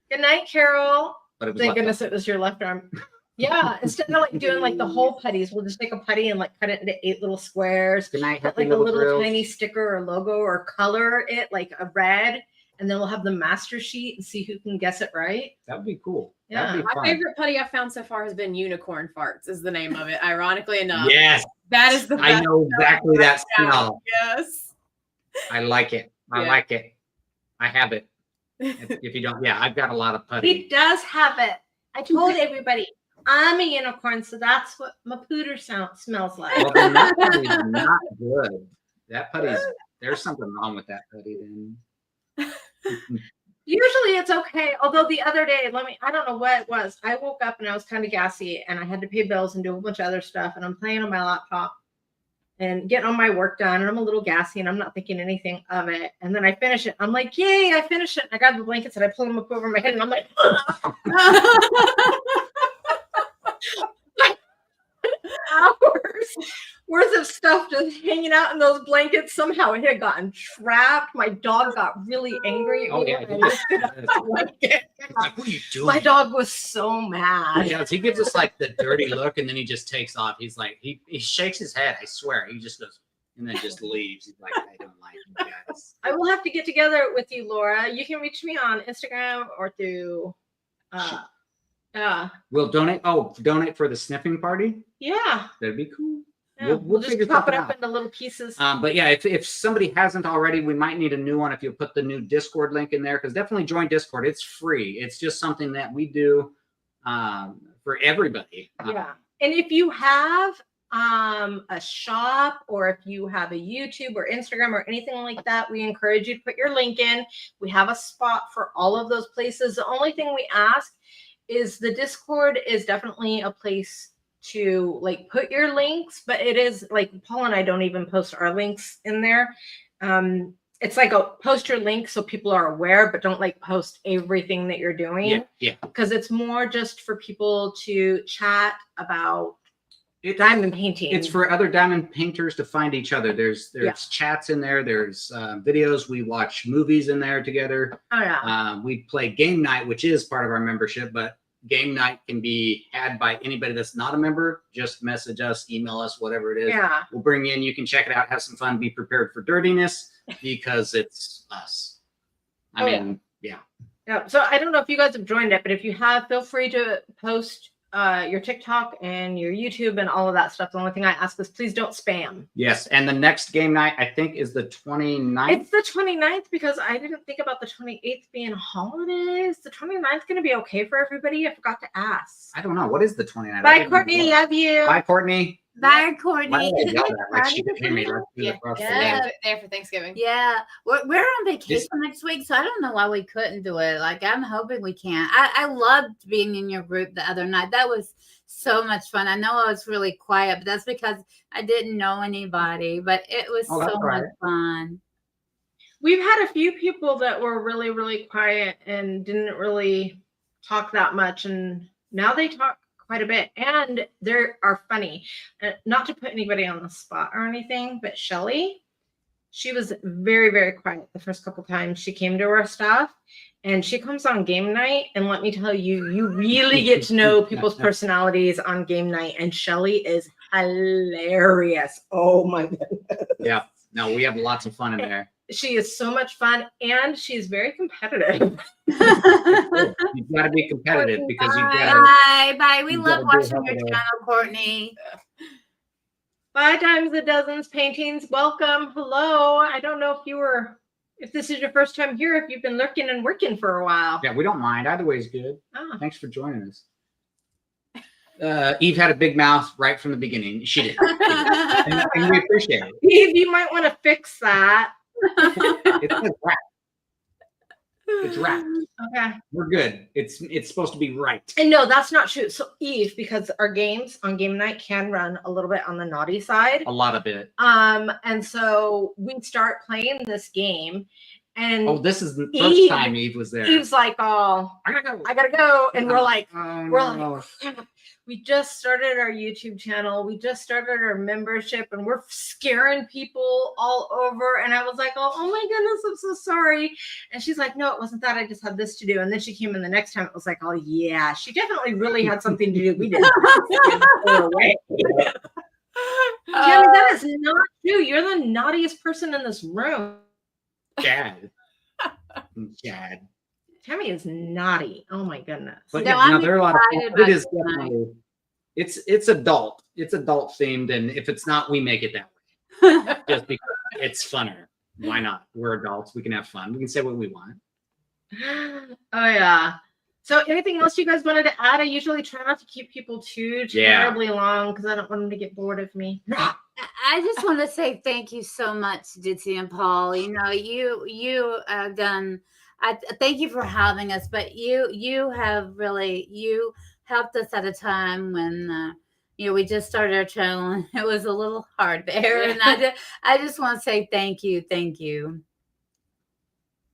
Good night, Carol. But it was Thank goodness it was your left arm. Yeah, instead of like doing like the whole putties, we'll just take a putty and like cut it into 8 little squares. Good night, put like a little tiny sticker or logo or color it like a red, and then we'll have the master sheet and see who can guess it right. That would be cool. Yeah. Be My favorite putty I've found so far has been unicorn farts, is the name of it. Ironically enough. Yes. That is the best. I know exactly that smell. Yes. I like it. I like it. I have it. If you don't, I've got a lot of putty. He does have it. I told everybody I'm a unicorn, so that's what my pooter smells like. Well, then that putty is not good. That putty's, there's something wrong with that putty then. Usually it's okay. Although the other day, I don't know what it was. I woke up and I was kind of gassy and I had to pay bills and do a bunch of other stuff. And I'm playing on my laptop and getting all my work done. And I'm a little gassy and I'm not thinking anything of it. And then I finish it. I'm like, yay, I finished it. And I grab the blankets and I pull them up over my head and I'm like, hours worth of stuff just hanging out in those blankets. Somehow it had gotten trapped. My dog got really angry. Oh, yeah. Like, what are you doing? My dog was so mad. Yeah, he gives us like the dirty look and then he just takes off. He's like, he shakes his head. I swear. He just goes and then just leaves. He's like, I don't like you guys. I will have to get together with you, Laura. You can reach me on Instagram or through we'll donate. Oh, donate for the sniffing party. Yeah, that'd be cool. Yeah, we'll just chop it up into little pieces. But yeah, if somebody hasn't already, we might need a new one. If you put the new Discord link in there, because definitely join Discord. It's free. It's just something that we do for everybody. Yeah, and if you have a shop or if you have a YouTube or Instagram or anything like that, we encourage you to put your link in. We have a spot for all of those places. The only thing we ask is the Discord is definitely a place to like put your links, but it is like Paul and I don't even post our links in there. It's like a post your link so people are aware, but don't like post everything that you're doing. Yeah. Because it's more just for people to chat about diamond painting. It's for other diamond painters to find each other. There's chats in there. There's videos. We watch movies in there together. Oh yeah. We play game night, which is part of our membership, but game night can be had by anybody that's not a member. Just message us, email us, whatever it is. Yeah. We'll bring you in. You can check it out, have some fun, be prepared for dirtiness because it's us. I mean, yeah. So I don't know if you guys have joined it, but if you have, feel free to post your TikTok and your YouTube and all of that stuff. The only thing I ask is please don't spam. Yes. And the next game night, I think, is the 29th. It's the 29th because I didn't think about the 28th being holidays. The 29th going to be okay for everybody? I forgot to ask. I don't know. What is the 29th? Bye, Courtney. Love you. Bye, Courtney. Bye, Courtney. Why did I yell that? Like she could hear me. There for Thanksgiving. Yeah, we're on vacation next week, so I don't know why we couldn't do it. Like, I'm hoping we can. I loved being in your group the other night. That was so much fun. I know I was really quiet, but that's because I didn't know anybody. But it was so much fun. We've had a few people that were really, really quiet and didn't really talk that much, and now they talk quite a bit, and they are funny. Not to put anybody on the spot or anything, but Shelly, she was very, very quiet the first couple times she came to our stuff, and she comes on game night, and let me tell you, you really get to know people's personalities on game night, and Shelly is hilarious. Oh my goodness. Yeah, no, we have lots of fun in there. She is so much fun, and she's very competitive. You've got to be competitive because you've got Bye. We love watching your channel, Courtney. Bye, Times a Dozens Paintings. Welcome. Hello. I don't know if this is your first time here, if you've been lurking and working for a while. Yeah, we don't mind. Either way is good. Oh. Thanks for joining us. Eve had a big mouth right from the beginning. She did. and we appreciate it. Eve, you might want to fix that. It's like that. It's wrapped. Okay. We're good. It's supposed to be right. And no, that's not true. So Eve, because our games on game night can run a little bit on the naughty side. A lot of it. And so we start playing this game, and this is the first time Eve was there. Eve's like, "Oh, I gotta go," and we're like, "Crap." We just started our YouTube channel. We just started our membership, and we're scaring people all over. And I was like, oh my goodness, I'm so sorry. And she's like, no, it wasn't that. I just had this to do. And then she came in the next time. It was like, oh yeah, she definitely really had something to do. We didn't. Tammy, that is not true. You're the naughtiest person in this room. Chad. Tammy is naughty. Oh my goodness. But no, there are a lot of it is definitely it's adult. It's adult themed, and if it's not, we make it that way. Just because it's funner. Why not? We're adults. We can have fun. We can say what we want. Oh yeah. So anything else you guys wanted to add? I usually try not to keep people too terribly long because I don't want them to get bored of me. I just want to say thank you so much, Ditzy and Paul. You know, you have done. I thank you for having us, but you have really helped us at a time when we just started our channel and it was a little hard there. And I just want to say thank you.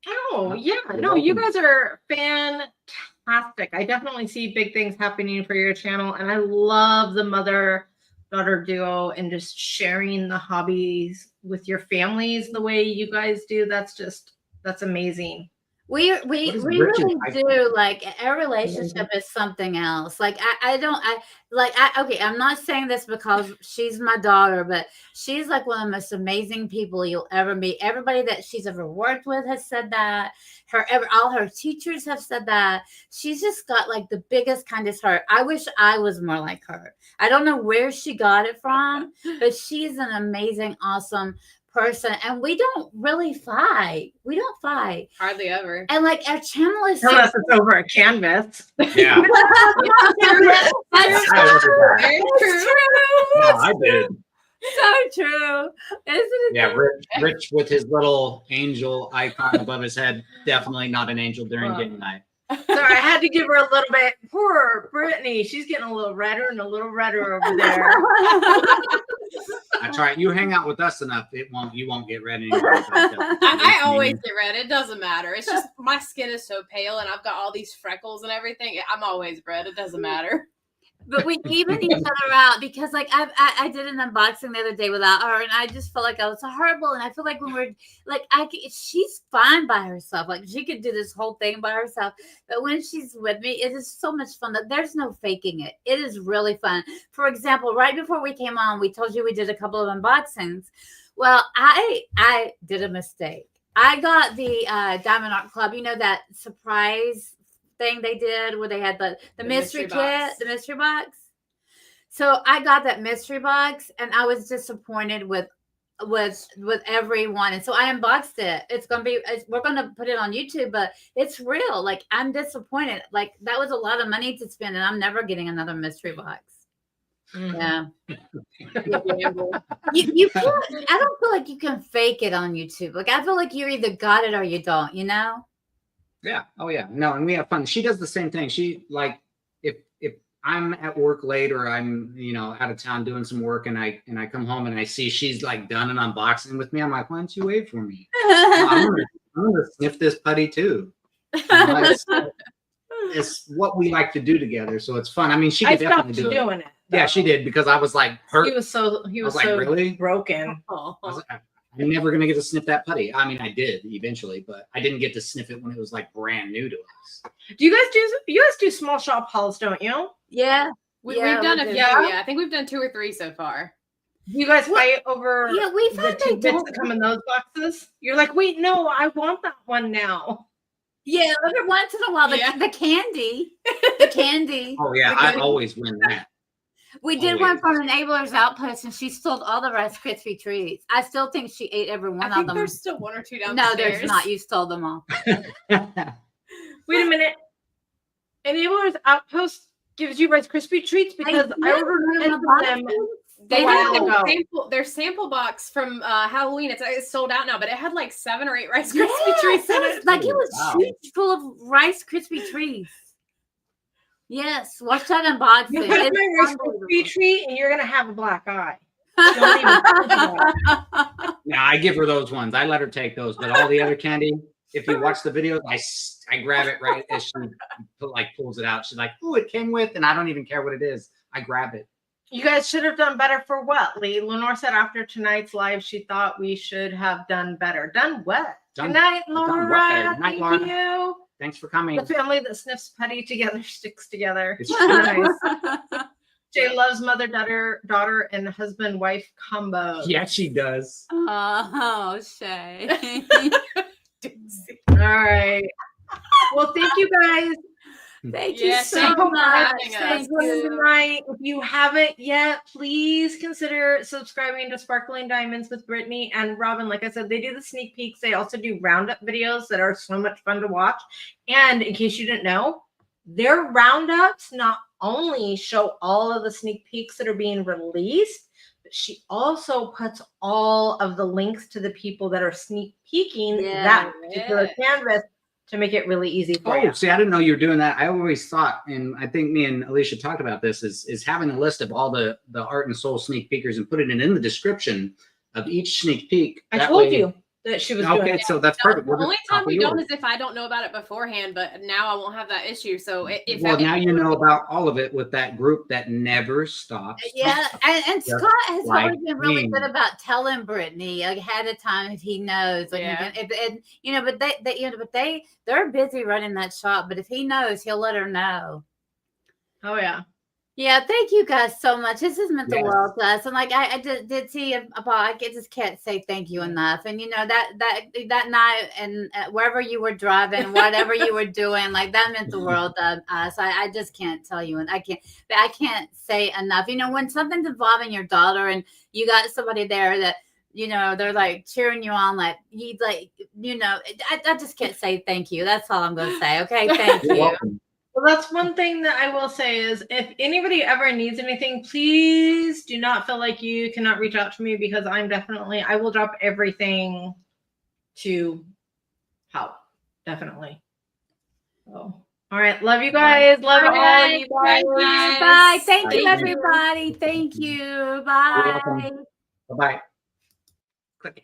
Oh yeah, no, you guys are fantastic. I definitely see big things happening for your channel, and I love the mother-daughter duo and just sharing the hobbies with your families the way you guys do. That's amazing. We really do. Like, our relationship is something else. Like, I'm not saying this because she's my daughter, but she's like one of the most amazing people you'll ever meet. Everybody that she's ever worked with has said that. All her teachers have said that. She's just got like the biggest, kindest heart. I wish I was more like her. I don't know where she got it from, but she's an amazing, awesome person, and we don't really fight. We don't fight hardly ever. And like, our channel is unless it's over a canvas. Yeah. That's true. No, I did. So true, isn't it? Yeah, Rich with his little angel icon above his head. Definitely not an angel during game night. Sorry, I had to give her a little bit. Poor Brittany, she's getting a little redder and a little redder over there. That's right. You hang out with us enough, you won't get red anymore. I always get red. It doesn't matter. It's just my skin is so pale, and I've got all these freckles and everything. I'm always red. It doesn't matter. But we even each other out because, like, I did an unboxing the other day without her, and I just felt like I was horrible. And I feel like when we're like, she's fine by herself. Like, she could do this whole thing by herself. But when she's with me, it is so much fun that there's no faking it. It is really fun. For example, right before we came on, we told you we did a couple of unboxings. Well, I did a mistake. I got the Diamond Art Club, that surprise thing they did where they had the mystery kit, the mystery box. So I got that mystery box, and I was disappointed with everyone, and so I unboxed it. We're gonna put it on YouTube, but it's real. Like, I'm disappointed. Like, that was a lot of money to spend, and I'm never getting another mystery box. Yeah. You can't, I don't feel like you can fake it on YouTube. Like, I feel like you either got it or you don't, Yeah. Oh yeah. No, and we have fun. She does the same thing. She, like, if I'm at work late or I'm, out of town doing some work, and I come home and I see she's like done an unboxing with me, I'm like, why don't you wait for me? I'm gonna sniff this putty too. It's what we like to do together, so it's fun. I mean, she could definitely do doing it. Yeah, she did, because I was like hurt. He was so like, really? broken. I was like, I'm never gonna get to sniff that putty. I mean, I did eventually, but I didn't get to sniff it when it was like brand new to us. Do you guys do small shop hauls, don't you? Yeah. We've done a few. Yeah, I think we've done 2 or 3 so far. You guys fight over we the tidbits that come in those boxes? You're like, wait, no, I want that one now. Yeah, every once in a while, the candy. The candy. Oh yeah, I always win that. We did one from Enabler's Outpost, and she stole all the Rice Krispie treats. I still think she ate every one of them. There's still 1 or 2 downstairs. No, there's not. You stole them all. Wait a minute. Enabler's Outpost gives you Rice Krispie treats, because I ordered them. They while had ago. their sample box from Halloween. It's sold out now, but it had like 7 or 8 Rice Krispie treats in it. Like it was huge, full of Rice Krispie treats. Yes, watch that unboxing. You have my Rice Krispie treat, and you're gonna have a black eye. Don't even think about it. Now I give her those ones. I let her take those, but all the other candy, if you watch the videos, I grab it right as she pulls it out. She's like, "Oh, it came with," and I don't even care what it is. I grab it. You guys should have done better for what, Lee? Lenore said after tonight's live, she thought we should have done better. Done what? Good night, Laura. Good night, Thank Laura. you. Thanks for coming. The family that sniffs putty together sticks together. It's Nice. Jay loves mother, daughter, and husband, wife combo. Yeah, she does. Oh, Shay. All right. Well, thank you guys. Thank you so much. Thank you. Tonight. If you haven't yet, please consider subscribing to Sparkling Diamonds with Brittany and Robin. Like I said, they do the sneak peeks. They also do roundup videos that are so much fun to watch. And in case you didn't know, their roundups not only show all of the sneak peeks that are being released, but she also puts all of the links to the people that are sneak peeking that particular canvas to make it really easy for you. See, I didn't know you were doing that. I always thought, and I think me and Alicia talked about this, is having a list of all the Art and Soul sneak peekers and putting it in the description of each sneak peek. I told you that she was doing okay, it. so that's perfect. The only time we don't is if I don't know about it beforehand, but now I won't have that issue. So if now you know about all of it with that group that never stops. Yeah, and Scott has always been really good about telling Brittany ahead of time if he knows. Like, but they're busy running that shop. But if he knows, he'll let her know. Oh yeah. Yeah, thank you guys so much. This has meant the world to us. And like I did see I just can't say thank you enough. And that night and wherever you were driving, whatever you were doing, like that meant the world to us. I just can't tell you, and I can't say enough. When something's involving your daughter and you got somebody there that they're like cheering you on, I just can't say thank you. That's all I'm gonna say. Okay, thank you. Welcome. Well, that's one thing that I will say is if anybody ever needs anything, please do not feel like you cannot reach out to me because I will drop everything to help. Definitely. So, all right. Love you guys. Love all you guys. Bye. Thank you, everybody. Thank you. Bye. Bye-bye. Click it.